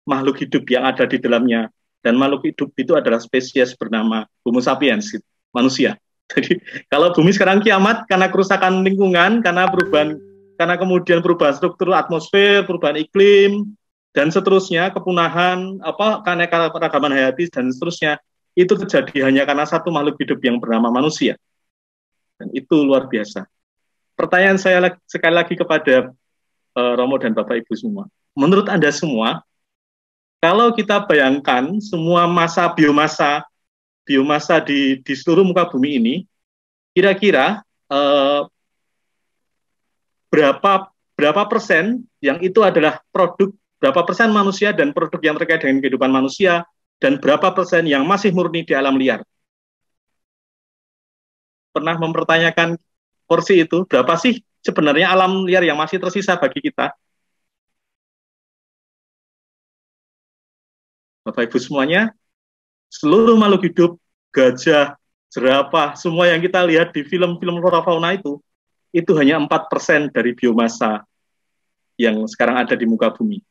makhluk hidup yang ada di dalamnya. Dan makhluk hidup itu adalah spesies bernama Homo sapiens, manusia. Jadi kalau bumi sekarang kiamat karena kerusakan lingkungan, karena kemudian perubahan struktur atmosfer, perubahan iklim, dan seterusnya, kepunahan, keanekaragaman hayati dan seterusnya, itu terjadi hanya karena satu makhluk hidup yang bernama manusia. Dan itu luar biasa. Pertanyaan saya sekali lagi kepada Romo dan Bapak Ibu semua. Menurut Anda semua, kalau kita bayangkan semua biomasa di seluruh muka bumi ini, kira-kira berapa persen yang itu adalah produk, berapa persen manusia dan produk yang terkait dengan kehidupan manusia, dan berapa persen yang masih murni di alam liar? Pernah mempertanyakan porsi itu? Berapa sih sebenarnya alam liar yang masih tersisa bagi kita? Bapak Ibu semuanya, seluruh makhluk hidup, gajah, jerapah, semua yang kita lihat di film-film flora fauna itu hanya 4% dari biomasa yang sekarang ada di muka bumi.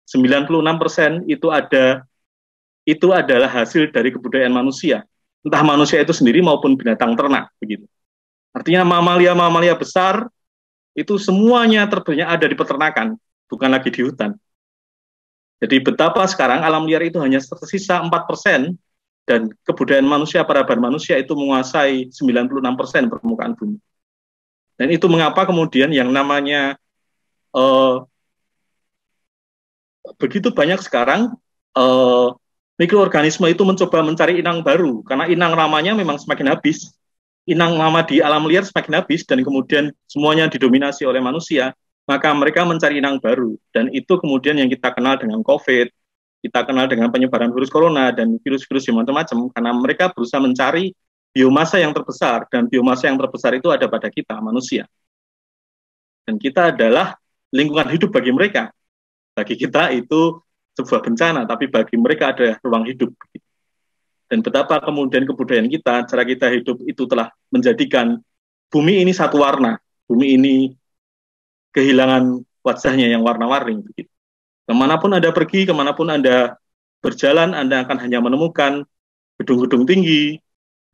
96% itu adalah hasil dari kebudayaan manusia. Entah manusia itu sendiri maupun binatang ternak, begitu. Artinya mamalia-mamalia besar itu semuanya terbanyak ada di peternakan, bukan lagi di hutan. Jadi betapa sekarang alam liar itu hanya tersisa 4%, dan kebudayaan manusia, peradaban manusia itu menguasai 96% permukaan bumi. Dan itu mengapa kemudian yang namanya begitu banyak sekarang mikroorganisme itu mencoba mencari inang baru, karena inang lamanya memang semakin habis. Inang lama di alam liar semakin habis, dan kemudian semuanya didominasi oleh manusia. Maka mereka mencari inang baru, dan itu kemudian yang kita kenal dengan COVID, kita kenal dengan penyebaran virus corona dan virus-virus yang macam-macam, karena mereka berusaha mencari biomasa yang terbesar, dan biomasa yang terbesar itu ada pada kita, manusia. Dan kita adalah lingkungan hidup bagi mereka. Bagi kita itu sebuah bencana, tapi bagi mereka adalah ruang hidup. Dan betapa kemudian kebudayaan kita, cara kita hidup itu telah menjadikan bumi ini satu warna, bumi ini kehilangan wajahnya yang warna-warni. Kemanapun Anda pergi, kemanapun Anda berjalan, Anda akan hanya menemukan gedung-gedung tinggi,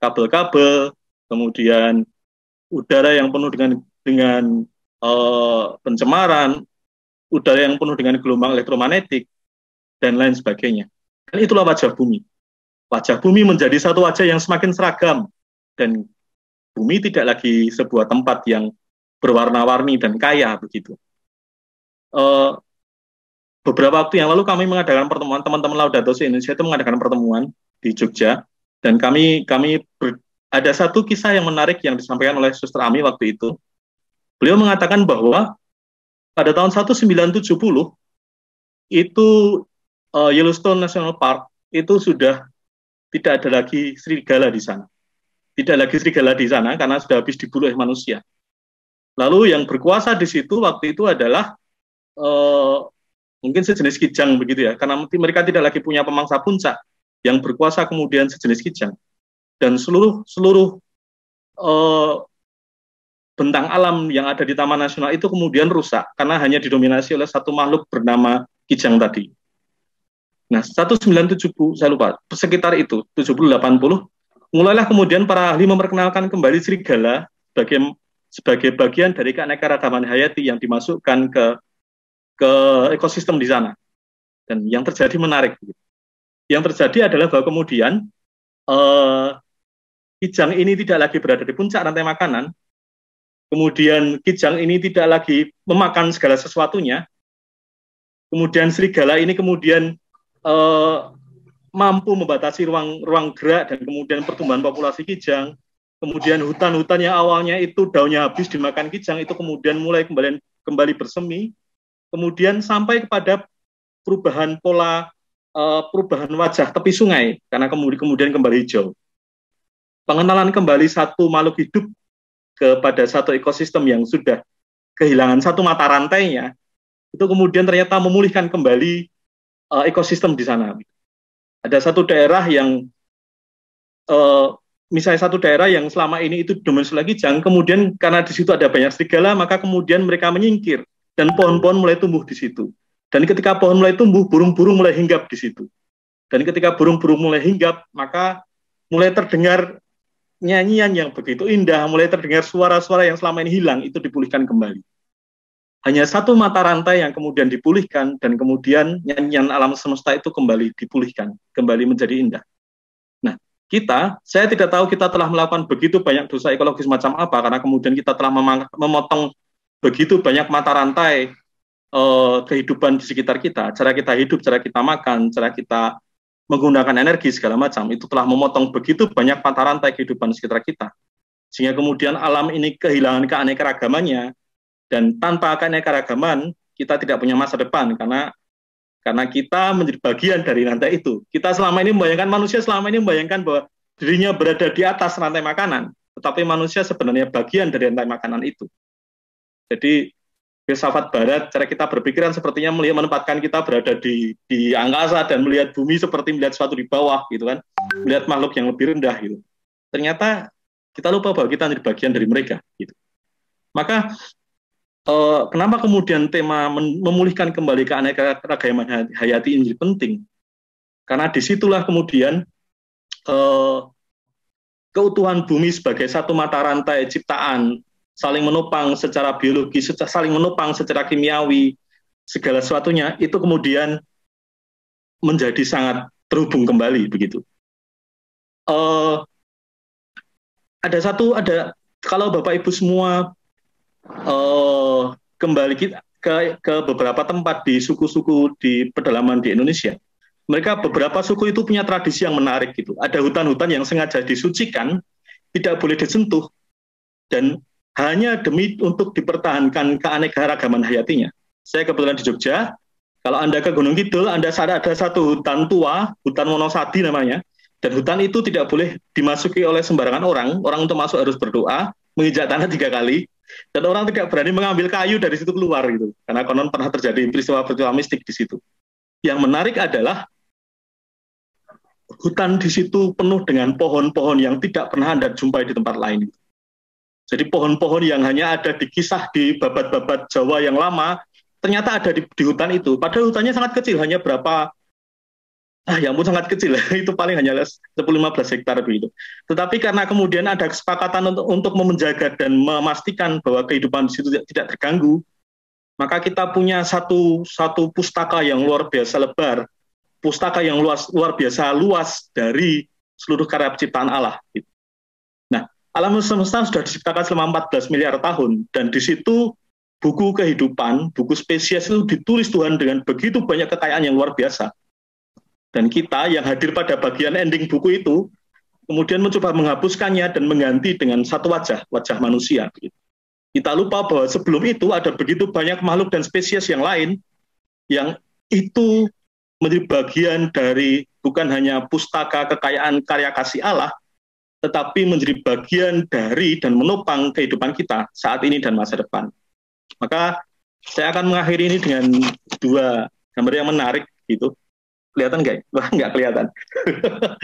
kabel-kabel, kemudian udara yang penuh dengan pencemaran, udara yang penuh dengan gelombang elektromagnetik, dan lain sebagainya. Dan itulah wajah bumi. Wajah bumi menjadi satu wajah yang semakin seragam, dan bumi tidak lagi sebuah tempat yang berwarna-warni dan kaya begitu. Beberapa waktu yang lalu kami mengadakan pertemuan, teman-teman Laudato Si Indonesia itu mengadakan pertemuan di Jogja, dan ada satu kisah yang menarik yang disampaikan oleh Suster Ami waktu itu. Beliau mengatakan bahwa pada tahun 1970 itu Yellowstone National Park itu sudah tidak ada lagi serigala di sana. Tidak lagi serigala di sana karena sudah habis diburu oleh manusia. Lalu yang berkuasa di situ waktu itu adalah mungkin sejenis kijang begitu ya, karena mereka tidak lagi punya pemangsa puncak. Yang berkuasa kemudian sejenis kijang, dan seluruh bentang alam yang ada di Taman Nasional itu kemudian rusak karena hanya didominasi oleh satu makhluk bernama kijang tadi. Nah, 1970 saya lupa, sekitar itu 70-80 mulailah kemudian para ahli memperkenalkan kembali serigala sebagai bagian dari keanekaragaman hayati yang dimasukkan ke ekosistem di sana. Dan yang terjadi menarik. Yang terjadi adalah bahwa kemudian kijang ini tidak lagi berada di puncak rantai makanan, kemudian kijang ini tidak lagi memakan segala sesuatunya, kemudian serigala ini kemudian mampu membatasi ruang gerak dan kemudian pertumbuhan populasi kijang. Kemudian hutan-hutan yang awalnya itu daunnya habis dimakan kijang itu kemudian mulai kembali bersemi, kemudian sampai kepada perubahan pola, perubahan wajah tepi sungai karena kemudian kembali hijau. pengenalan kembali satu makhluk hidup kepada satu ekosistem yang sudah kehilangan satu mata rantainya, itu kemudian ternyata memulihkan kembali ekosistem di sana. Ada satu daerah yang misalnya satu daerah yang selama ini itu dominasi Kijang, kemudian karena di situ ada banyak serigala, maka kemudian mereka menyingkir dan pohon-pohon mulai tumbuh di situ. Dan ketika pohon mulai tumbuh, burung-burung mulai hinggap di situ. Dan ketika burung-burung mulai hinggap, maka mulai terdengar nyanyian yang begitu indah, mulai terdengar suara-suara yang selama ini hilang, itu dipulihkan kembali. Hanya satu mata rantai yang kemudian dipulihkan, dan kemudian nyanyian alam semesta itu kembali dipulihkan, kembali menjadi indah. Nah, saya tidak tahu kita telah melakukan begitu banyak dosa ekologis macam apa, karena kemudian kita telah memotong begitu banyak mata rantai kehidupan di sekitar kita, cara kita hidup, cara kita makan, cara kita menggunakan energi segala macam, itu telah memotong begitu banyak mata rantai kehidupan di sekitar kita, sehingga kemudian alam ini kehilangan keanekaragamannya, dan tanpa keanekaragaman kita tidak punya masa depan, karena kita menjadi bagian dari rantai itu. Kita selama ini membayangkan, manusia selama ini membayangkan bahwa dirinya berada di atas rantai makanan, tetapi manusia sebenarnya bagian dari rantai makanan itu. Jadi filsafat barat, cara kita berpikiran sepertinya menempatkan kita berada di angkasa dan melihat bumi seperti melihat sesuatu di bawah, gitu kan, melihat makhluk yang lebih rendah, gitu. Ternyata kita lupa bahwa kita menjadi bagian dari mereka, gitu. Maka kenapa kemudian tema memulihkan kembali keanekaragaman hayati ini penting? Karena disitulah kemudian keutuhan bumi sebagai satu mata rantai ciptaan, saling menopang secara biologi, saling menopang secara kimiawi, segala sesuatunya itu kemudian menjadi sangat terhubung kembali, begitu. Kalau Bapak Ibu semua kembali ke beberapa tempat di suku-suku di pedalaman di Indonesia, mereka beberapa suku itu punya tradisi yang menarik, gitu. Ada hutan-hutan yang sengaja disucikan, tidak boleh disentuh, dan hanya demi untuk dipertahankan keanekaragaman hayatinya. Saya kebetulan di Jogja. Kalau Anda ke Gunung Kidul, ada satu hutan tua, hutan Wonosadi namanya, dan hutan itu tidak boleh dimasuki oleh sembarangan orang. Orang untuk masuk harus berdoa, menginjak tanah 3 kali, dan orang tidak berani mengambil kayu dari situ keluar, gitu. Karena konon pernah terjadi peristiwa mistik di situ. Yang menarik adalah hutan di situ penuh dengan pohon-pohon yang tidak pernah Anda jumpai di tempat lain. Jadi pohon-pohon yang hanya ada di kisah di babat-babat Jawa yang lama, ternyata ada di hutan itu. Padahal hutannya sangat kecil, hanya berapa, ya ampun sangat kecil, itu paling hanya 10-15 hektar begitu. Tetapi karena kemudian ada kesepakatan untuk menjaga dan memastikan bahwa kehidupan di situ tidak terganggu, maka kita punya satu pustaka yang luar biasa lebar, pustaka yang luar biasa luas dari seluruh karya ciptaan Allah. Gitu. Alam semesta sudah diciptakan selama 14 miliar tahun, dan di situ buku kehidupan, buku spesies itu ditulis Tuhan dengan begitu banyak kekayaan yang luar biasa. Dan kita yang hadir pada bagian ending buku itu, kemudian mencoba menghapuskannya dan mengganti dengan satu wajah manusia. Kita lupa bahwa sebelum itu ada begitu banyak makhluk dan spesies yang lain, yang itu menjadi bagian dari bukan hanya pustaka kekayaan karya kasih Allah, tetapi menjadi bagian dari dan menopang kehidupan kita saat ini dan masa depan. Maka saya akan mengakhiri ini dengan 2 gambar yang menarik, gitu. Kelihatan nggak? Wah, nggak kelihatan.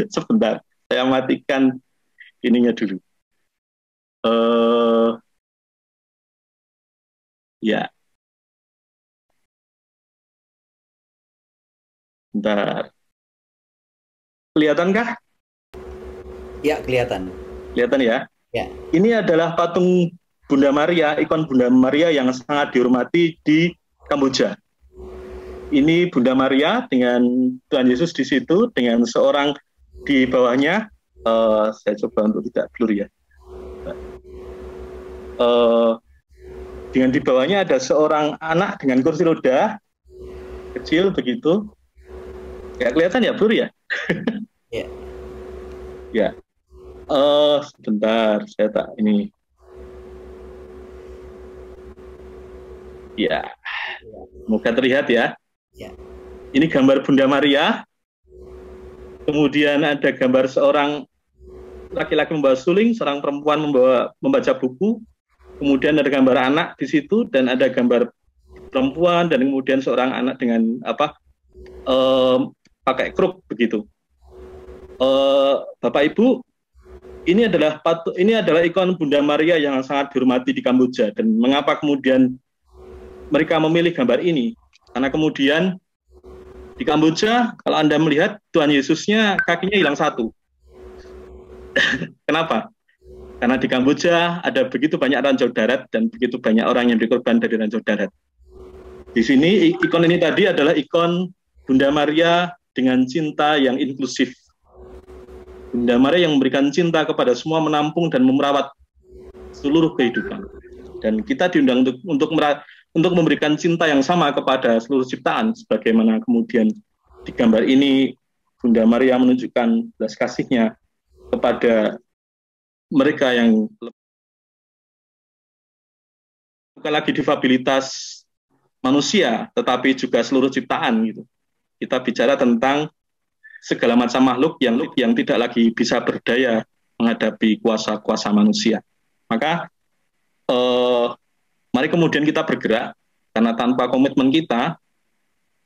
Sebentar, saya matikan ininya dulu. Ya. Bentar. Kelihatankah? Ya, kelihatan. Kelihatan ya? Ya. Ini adalah patung Bunda Maria, ikon Bunda Maria yang sangat dihormati di Kamboja. Ini Bunda Maria dengan Tuhan Yesus di situ, dengan seorang di bawahnya. Saya coba untuk tidak blur ya. Dengan di bawahnya ada seorang anak dengan kursi roda, kecil begitu. Ya, kelihatan ya, blur ya? Ya. Ya. Sebentar, saya tak ini. Ya, semoga terlihat ya. Ya. Ini gambar Bunda Maria. Kemudian ada gambar seorang laki-laki membawa suling, seorang perempuan membaca buku, kemudian ada gambar anak di situ dan ada gambar perempuan dan kemudian seorang anak dengan pakai kruk begitu. Bapak Ibu, ini adalah ikon Bunda Maria yang sangat dihormati di Kamboja. Dan mengapa kemudian mereka memilih gambar ini? Karena kemudian di Kamboja, kalau Anda melihat Tuhan Yesusnya kakinya hilang satu. Kenapa? Karena di Kamboja ada begitu banyak ranjau darat dan begitu banyak orang yang dikorban dari ranjau darat. Di sini ikon ini tadi adalah ikon Bunda Maria dengan cinta yang inklusif. Bunda Maria yang memberikan cinta kepada semua, menampung dan merawat seluruh kehidupan. Dan kita diundang untuk memberikan cinta yang sama kepada seluruh ciptaan, sebagaimana kemudian di gambar ini Bunda Maria menunjukkan belas kasihnya kepada mereka yang bukan lagi difabilitas manusia, tetapi juga seluruh ciptaan gitu. Kita bicara tentang segala macam makhluk yang tidak lagi bisa berdaya menghadapi kuasa-kuasa manusia. Maka mari kemudian kita bergerak, karena tanpa komitmen kita,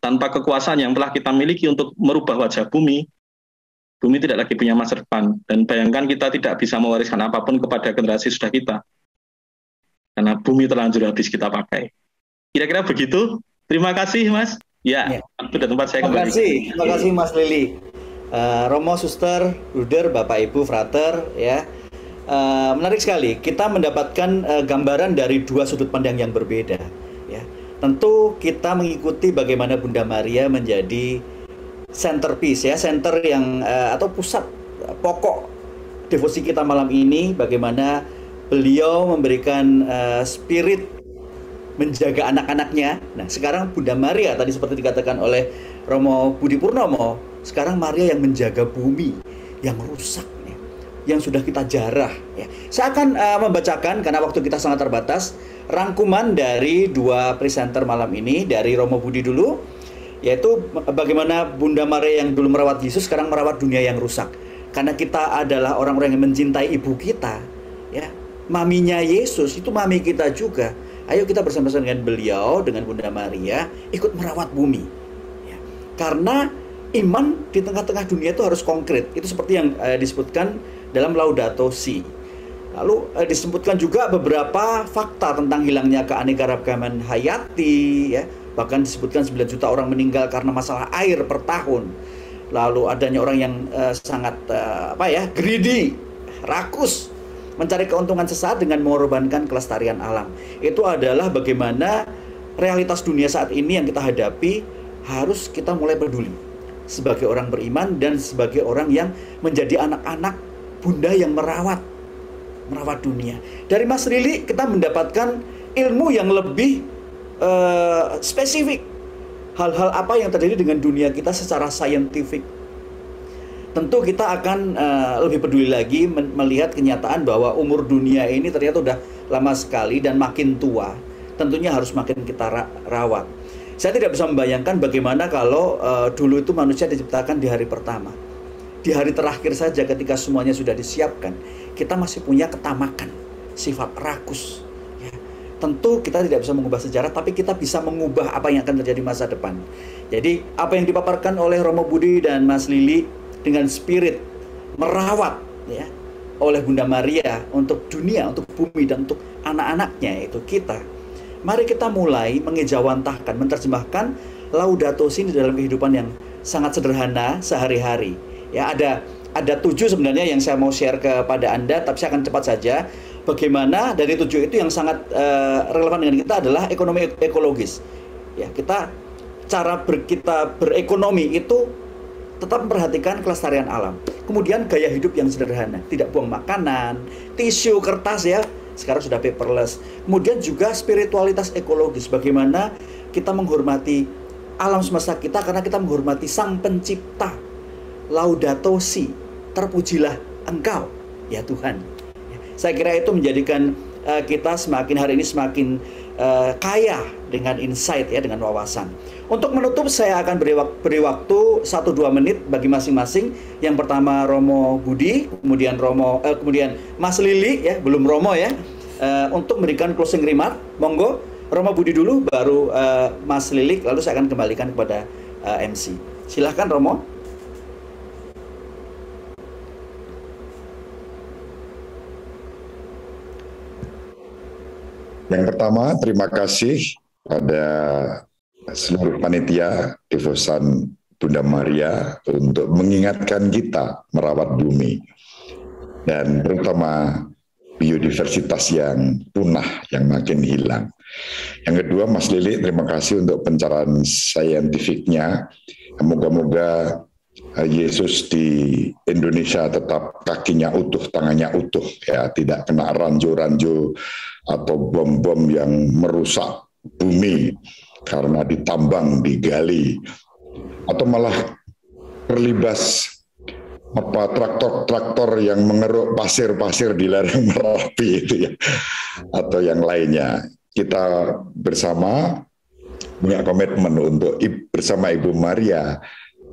tanpa kekuasaan yang telah kita miliki untuk merubah wajah bumi, bumi tidak lagi punya masa depan. Dan bayangkan kita tidak bisa mewariskan apapun kepada generasi sudah kita, karena bumi terlanjur habis kita pakai. Kira-kira begitu. Terima kasih, Mas. Ya, sudah tempat saya kembali. Terima kasih Mas Lili. Romo, Suster, Bruder, Bapak, Ibu, Frater, ya. Menarik sekali. Kita mendapatkan gambaran dari dua sudut pandang yang berbeda. Ya. Tentu kita mengikuti bagaimana Bunda Maria menjadi centerpiece, ya, center yang atau pusat pokok devosi kita malam ini. Bagaimana beliau memberikan spirit menjaga anak-anaknya. Nah, sekarang Bunda Maria tadi seperti dikatakan oleh Romo Budi Purnomo, sekarang Maria yang menjaga bumi yang rusak, ya, yang sudah kita jarah. Ya. Saya akan membacakan, karena waktu kita sangat terbatas, rangkuman dari dua presenter malam ini, dari Romo Budi dulu, yaitu bagaimana Bunda Maria yang dulu merawat Yesus sekarang merawat dunia yang rusak. Karena kita adalah orang-orang yang mencintai ibu kita, ya, maminya Yesus, itu mami kita juga. Ayo kita bersama-sama dengan beliau, dengan Bunda Maria, ikut merawat bumi, ya. Karena iman di tengah-tengah dunia itu harus konkret. Itu seperti yang disebutkan dalam Laudato Si. Lalu disebutkan juga beberapa fakta tentang hilangnya keanekaragaman hayati, ya. Bahkan disebutkan 9 juta orang meninggal karena masalah air per tahun. Lalu adanya orang yang sangat greedy, rakus, mencari keuntungan sesaat dengan mengorbankan kelestarian alam. Itu adalah bagaimana realitas dunia saat ini yang kita hadapi. Harus kita mulai peduli sebagai orang beriman dan sebagai orang yang menjadi anak-anak Bunda yang merawat dunia. Dari Mas Lili kita mendapatkan ilmu yang lebih spesifik. Hal-hal apa yang terjadi dengan dunia kita secara saintifik. Tentu kita akan lebih peduli lagi melihat kenyataan bahwa umur dunia ini ternyata sudah lama sekali dan makin tua. Tentunya harus makin kita rawat. Saya tidak bisa membayangkan bagaimana kalau dulu itu manusia diciptakan di hari pertama. Di hari terakhir saja ketika semuanya sudah disiapkan, kita masih punya ketamakan, sifat rakus. Ya. Tentu kita tidak bisa mengubah sejarah, tapi kita bisa mengubah apa yang akan terjadi masa depan. Jadi apa yang dipaparkan oleh Romo Budi dan Mas Lili dengan spirit merawat, ya, oleh Bunda Maria untuk dunia, untuk bumi, dan untuk anak-anaknya, yaitu kita. Mari kita mulai mengejawantahkan, menerjemahkan Laudato Si dalam kehidupan yang sangat sederhana sehari-hari. Ya, ada 7 sebenarnya yang saya mau share kepada Anda, tapi saya akan cepat saja. Bagaimana dari 7 itu yang sangat relevan dengan kita adalah ekonomi ekologis. Ya, kita kita berekonomi itu tetap memperhatikan kelestarian alam. Kemudian gaya hidup yang sederhana, tidak buang makanan, tisu, kertas, ya, sekarang sudah paperless. Kemudian juga spiritualitas ekologis, bagaimana kita menghormati alam semesta kita karena kita menghormati Sang Pencipta. Laudato Si, terpujilah Engkau, ya Tuhan. Saya kira itu menjadikan kita semakin hari ini semakin kaya dengan insight, ya, dengan wawasan. Untuk menutup saya akan beri waktu 1-2 menit bagi masing-masing. Yang pertama Romo Budi, kemudian kemudian Mas Lili ya, belum Romo ya. Untuk memberikan closing remark, monggo Romo Budi dulu, baru Mas Lili, lalu saya akan kembalikan kepada MC. Silahkan Romo. Yang pertama, terima kasih pada seluruh panitia Devosan Bunda Maria untuk mengingatkan kita merawat bumi, dan terutama biodiversitas yang punah, yang makin hilang. Yang kedua, Mas Lili, terima kasih untuk pencerahan saintifiknya. Moga-moga Yesus di Indonesia tetap kakinya utuh, tangannya utuh, ya, tidak kena ranjau-ranjau atau bom-bom yang merusak bumi karena ditambang, digali, atau malah terlibas traktor-traktor yang mengeruk pasir-pasir di lereng Merapi itu ya, atau yang lainnya. Kita bersama punya komitmen untuk bersama Ibu Maria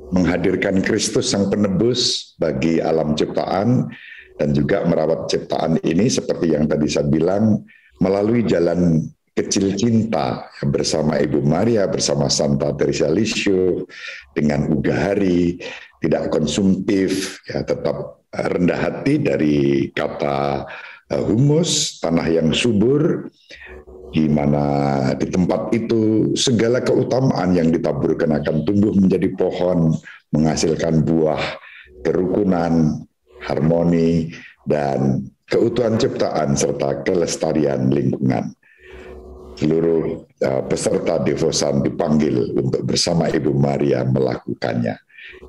menghadirkan Kristus Sang Penebus bagi alam ciptaan, dan juga merawat ciptaan ini seperti yang tadi saya bilang melalui jalan kecil cinta bersama Ibu Maria, bersama Santa Teresa Lisieux, dengan Ugahari, tidak konsumtif, ya, tetap rendah hati dari kata humus, tanah yang subur, di mana di tempat itu segala keutamaan yang ditaburkan akan tumbuh menjadi pohon, menghasilkan buah, kerukunan, harmoni, dan keutuhan ciptaan serta kelestarian lingkungan. Seluruh peserta devosan dipanggil untuk bersama Ibu Maria melakukannya.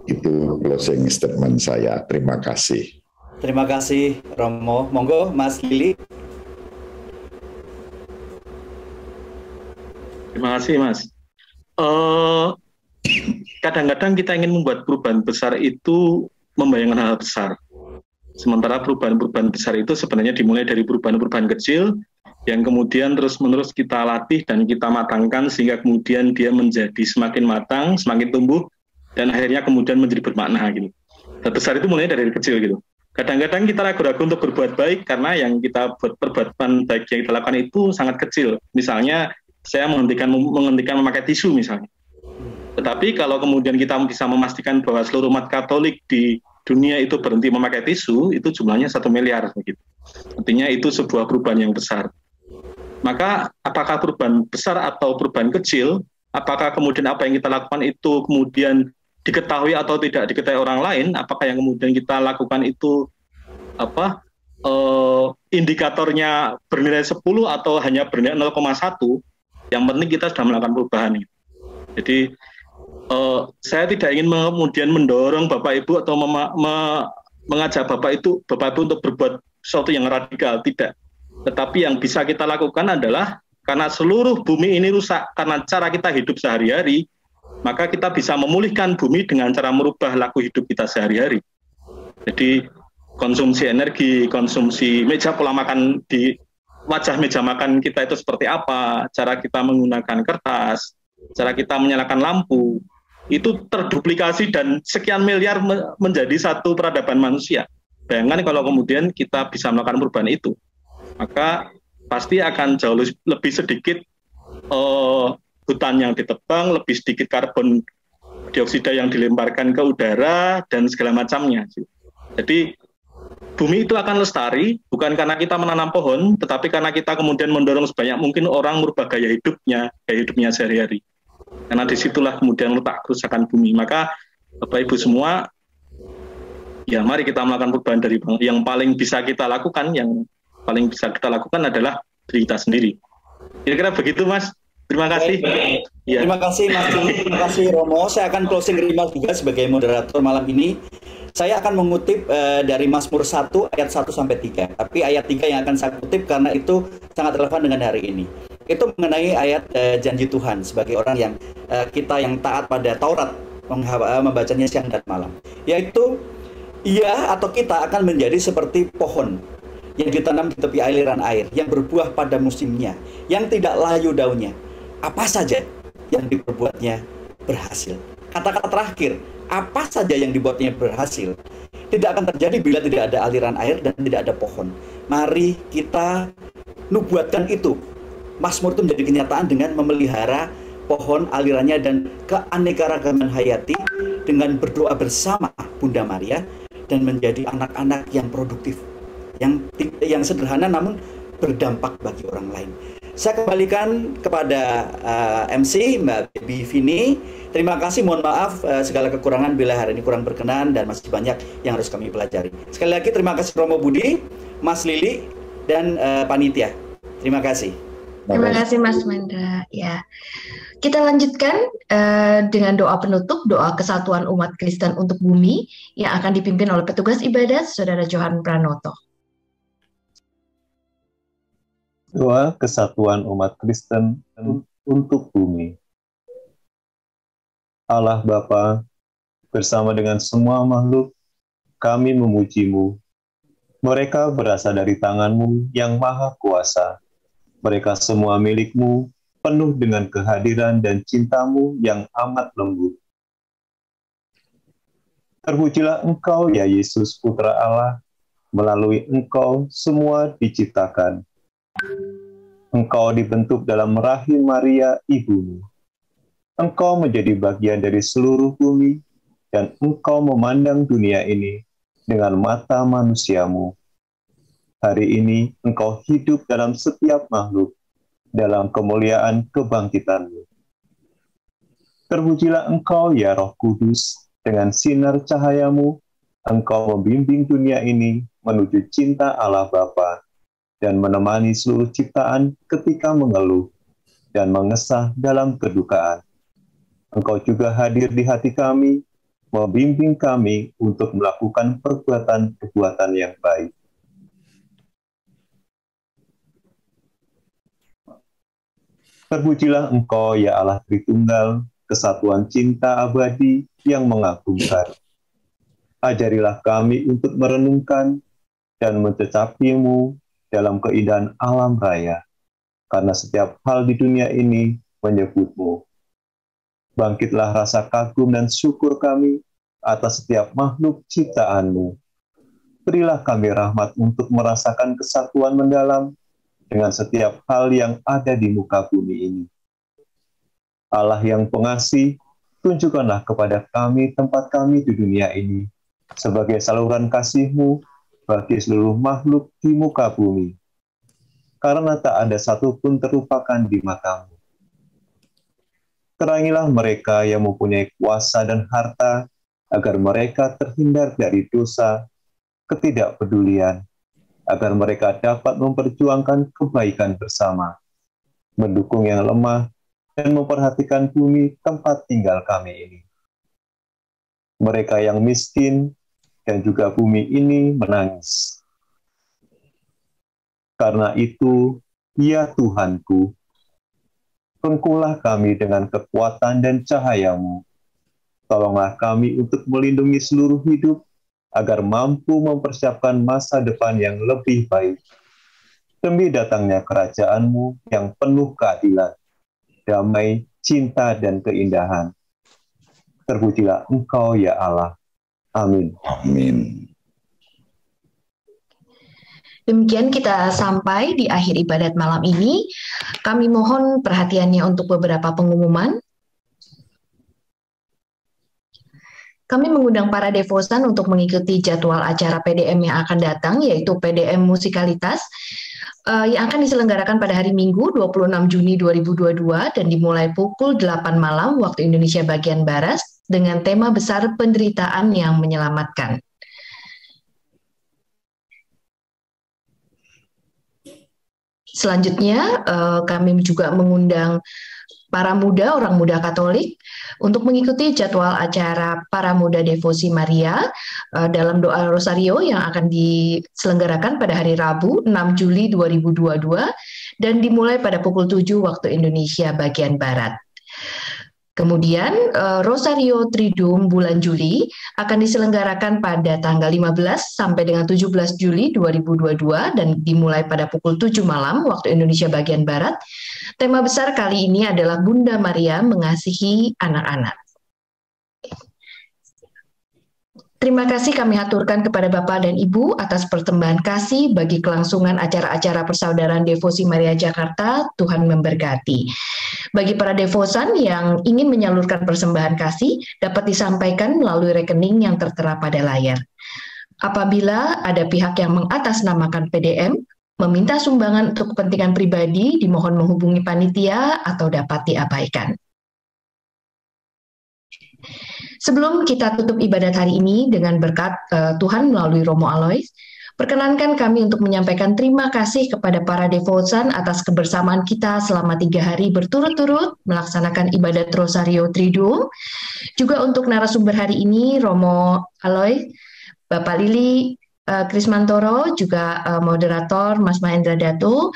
Itu closing statement saya. Terima kasih. Terima kasih Romo. Monggo Mas Lili. Terima kasih Mas. Kadang-kadang kita ingin membuat perubahan besar itu membayangkan hal besar. Sementara perubahan-perubahan besar itu sebenarnya dimulai dari perubahan-perubahan kecil yang kemudian terus-menerus kita latih dan kita matangkan sehingga kemudian dia menjadi semakin matang, semakin tumbuh, dan akhirnya kemudian menjadi bermakna gitu. Dan besar itu mulai dari kecil gitu. Kadang-kadang kita ragu-ragu untuk berbuat baik karena yang kita buat perbuatan baik yang kita lakukan itu sangat kecil. Misalnya saya menghentikan memakai tisu misalnya. Tetapi kalau kemudian kita bisa memastikan bahwa seluruh umat Katolik di dunia itu berhenti memakai tisu, itu jumlahnya 1 miliar begitu. Artinya itu sebuah perubahan yang besar. Maka apakah perubahan besar atau perubahan kecil, apakah kemudian apa yang kita lakukan itu kemudian diketahui atau tidak diketahui orang lain, apakah yang kemudian kita lakukan itu indikatornya bernilai 10 atau hanya bernilai 0,1, yang penting kita sudah melakukan perubahan. Jadi saya tidak ingin kemudian mendorong Bapak Ibu atau mengajak Bapak Ibu untuk berbuat sesuatu yang radikal, tidak. Tetapi yang bisa kita lakukan adalah karena seluruh bumi ini rusak karena cara kita hidup sehari-hari, maka kita bisa memulihkan bumi dengan cara merubah laku hidup kita sehari-hari. Jadi konsumsi energi, konsumsi meja pola makan di wajah meja makan kita itu seperti apa, cara kita menggunakan kertas, cara kita menyalakan lampu, itu terduplikasi dan sekian miliar menjadi satu peradaban manusia. Bayangkan kalau kemudian kita bisa melakukan perubahan itu, maka pasti akan jauh lebih sedikit hutan yang ditebang, lebih sedikit karbon dioksida yang dilemparkan ke udara, dan segala macamnya. Jadi bumi itu akan lestari, bukan karena kita menanam pohon, tetapi karena kita kemudian mendorong sebanyak mungkin orang merubah gaya hidupnya sehari-hari. Karena disitulah kemudian letak kerusakan bumi. Maka Bapak Ibu semua, ya mari kita melakukan perubahan dari yang paling bisa kita lakukan, adalah diri kita sendiri. Kira-kira begitu Mas. Terima kasih. Ya. Terima kasih Mas Lili, terima kasih Romo. Saya akan closing remark juga sebagai moderator malam ini. Saya akan mengutip dari Mazmur 1 ayat 1-3. Tapi ayat 3 yang akan saya kutip karena itu sangat relevan dengan hari ini. Itu mengenai ayat janji Tuhan sebagai orang yang kita yang taat pada Taurat, membacanya siang dan malam. Yaitu ia atau kita akan menjadi seperti pohon yang ditanam di tepi aliran air, yang berbuah pada musimnya, yang tidak layu daunnya. Apa saja yang diperbuatnya berhasil. Kata-kata terakhir, apa saja yang dibuatnya berhasil, tidak akan terjadi bila tidak ada aliran air dan tidak ada pohon. Mari kita nubuatkan itu. Mazmur itu menjadi kenyataan dengan memelihara pohon alirannya dan keanekaragaman hayati, dengan berdoa bersama Bunda Maria dan menjadi anak-anak yang produktif, yang sederhana namun berdampak bagi orang lain. Saya kembalikan kepada MC Mbak Baby Vini. Terima kasih, mohon maaf segala kekurangan bila hari ini kurang berkenan dan masih banyak yang harus kami pelajari. Sekali lagi terima kasih Romo Budi, Mas Lili, dan panitia. Terima kasih. Terima kasih Mas Mendra. Ya, kita lanjutkan dengan doa penutup, doa kesatuan umat Kristen untuk bumi yang akan dipimpin oleh petugas ibadat Saudara Johan Pranoto. Doa kesatuan umat Kristen untuk bumi. Allah Bapa, bersama dengan semua makhluk, kami memuji-Mu. Mereka berasal dari tangan-Mu yang maha kuasa. Mereka semua milik-Mu, penuh dengan kehadiran dan cinta-Mu yang amat lembut. Terpujilah Engkau, ya Yesus, Putra Allah, melalui Engkau semua diciptakan. Engkau dibentuk dalam rahim Maria, ibumu. Engkau menjadi bagian dari seluruh bumi, dan Engkau memandang dunia ini dengan mata manusiamu. Hari ini Engkau hidup dalam setiap makhluk, dalam kemuliaan kebangkitan-Mu. Terpujilah Engkau, ya Roh Kudus, dengan sinar cahayamu, Engkau membimbing dunia ini menuju cinta Allah Bapa, dan menemani seluruh ciptaan ketika mengeluh dan mengesah dalam kedukaan. Engkau juga hadir di hati kami, membimbing kami untuk melakukan perbuatan-perbuatan yang baik. Terpujilah Engkau, ya Allah Tritunggal, kesatuan cinta abadi yang mengagumkan. Ajarilah kami untuk merenungkan dan mencecapi-Mu dalam keindahan alam raya, karena setiap hal di dunia ini menyebut-Mu. Bangkitlah rasa kagum dan syukur kami atas setiap makhluk ciptaan-Mu. Berilah kami rahmat untuk merasakan kesatuan mendalam dengan setiap hal yang ada di muka bumi ini. Allah yang pengasih, tunjukkanlah kepada kami tempat kami di dunia ini sebagai saluran kasih-Mu bagi seluruh makhluk di muka bumi, karena tak ada satupun terlupakan di mata-Mu. Terangilah mereka yang mempunyai kuasa dan harta, agar mereka terhindar dari dosa, ketidakpedulian, agar mereka dapat memperjuangkan kebaikan bersama, mendukung yang lemah, dan memperhatikan bumi tempat tinggal kami ini. Mereka yang miskin dan juga bumi ini menangis. Karena itu, ya Tuhanku, rengkuhlah kami dengan kekuatan dan cahaya-Mu. Tolonglah kami untuk melindungi seluruh hidup, agar mampu mempersiapkan masa depan yang lebih baik, demi datangnya kerajaan-Mu yang penuh keadilan, damai, cinta, dan keindahan. Terpujilah Engkau, ya Allah. Amin. Amin. Demikian kita sampai di akhir ibadat malam ini. Kami mohon perhatiannya untuk beberapa pengumuman. Kami mengundang para devosan untuk mengikuti jadwal acara PDM yang akan datang, yaitu PDM Musikalitas, yang akan diselenggarakan pada hari Minggu 26 Juni 2022 dan dimulai pukul 8 malam waktu Indonesia bagian Barat dengan tema besar penderitaan yang menyelamatkan. Selanjutnya, kami juga mengundang para muda, orang muda Katolik, untuk mengikuti jadwal acara Para Muda Devosi Maria dalam doa Rosario yang akan diselenggarakan pada hari Rabu 6 Juli 2022 dan dimulai pada pukul 7 waktu Indonesia bagian Barat. Kemudian Rosario Triduum bulan Juli akan diselenggarakan pada tanggal 15 sampai dengan 17 Juli 2022 dan dimulai pada pukul 7 malam waktu Indonesia bagian Barat. Tema besar kali ini adalah Bunda Maria mengasihi anak-anak. Terima kasih kami haturkan kepada Bapak dan Ibu atas persembahan kasih bagi kelangsungan acara-acara Persaudaraan Devosi Maria Jakarta. Tuhan memberkati. Bagi para devosan yang ingin menyalurkan persembahan kasih, dapat disampaikan melalui rekening yang tertera pada layar. Apabila ada pihak yang mengatasnamakan PDM, meminta sumbangan untuk kepentingan pribadi, dimohon menghubungi panitia atau dapat diabaikan. Sebelum kita tutup ibadat hari ini dengan berkat Tuhan melalui Romo Alois, perkenankan kami untuk menyampaikan terima kasih kepada para devosan atas kebersamaan kita selama 3 hari berturut-turut melaksanakan ibadat Rosario Triduum. Juga untuk narasumber hari ini, Romo Alois, Bapak Lili Krismantoro, juga moderator Mas Mahendra Datu,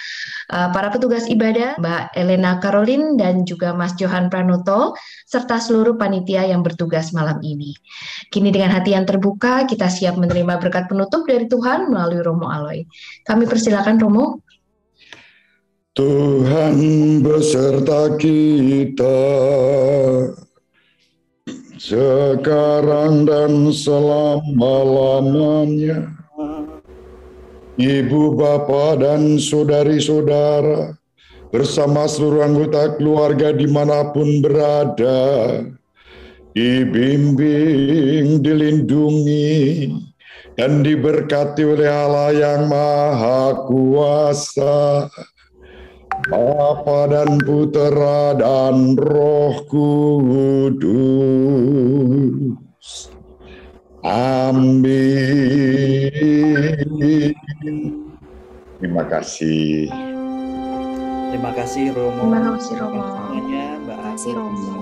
para petugas ibadah, Mbak Elena Karolin, dan juga Mas Johan Pranoto, serta seluruh panitia yang bertugas malam ini. Kini dengan hati yang terbuka, kita siap menerima berkat penutup dari Tuhan melalui Romo Alois. Kami persilakan Romo. Tuhan beserta kita, sekarang dan selama-lamanya. Ibu, bapak, dan saudari-saudara, bersama seluruh anggota keluarga dimanapun berada, dibimbing, dilindungi, dan diberkati oleh Allah yang Maha Kuasa, Bapa dan Putera dan Roh Kudus. Amin. Terima kasih. Terima kasih Romo. Terima kasih Romo. Mbak. Terima kasih Romo.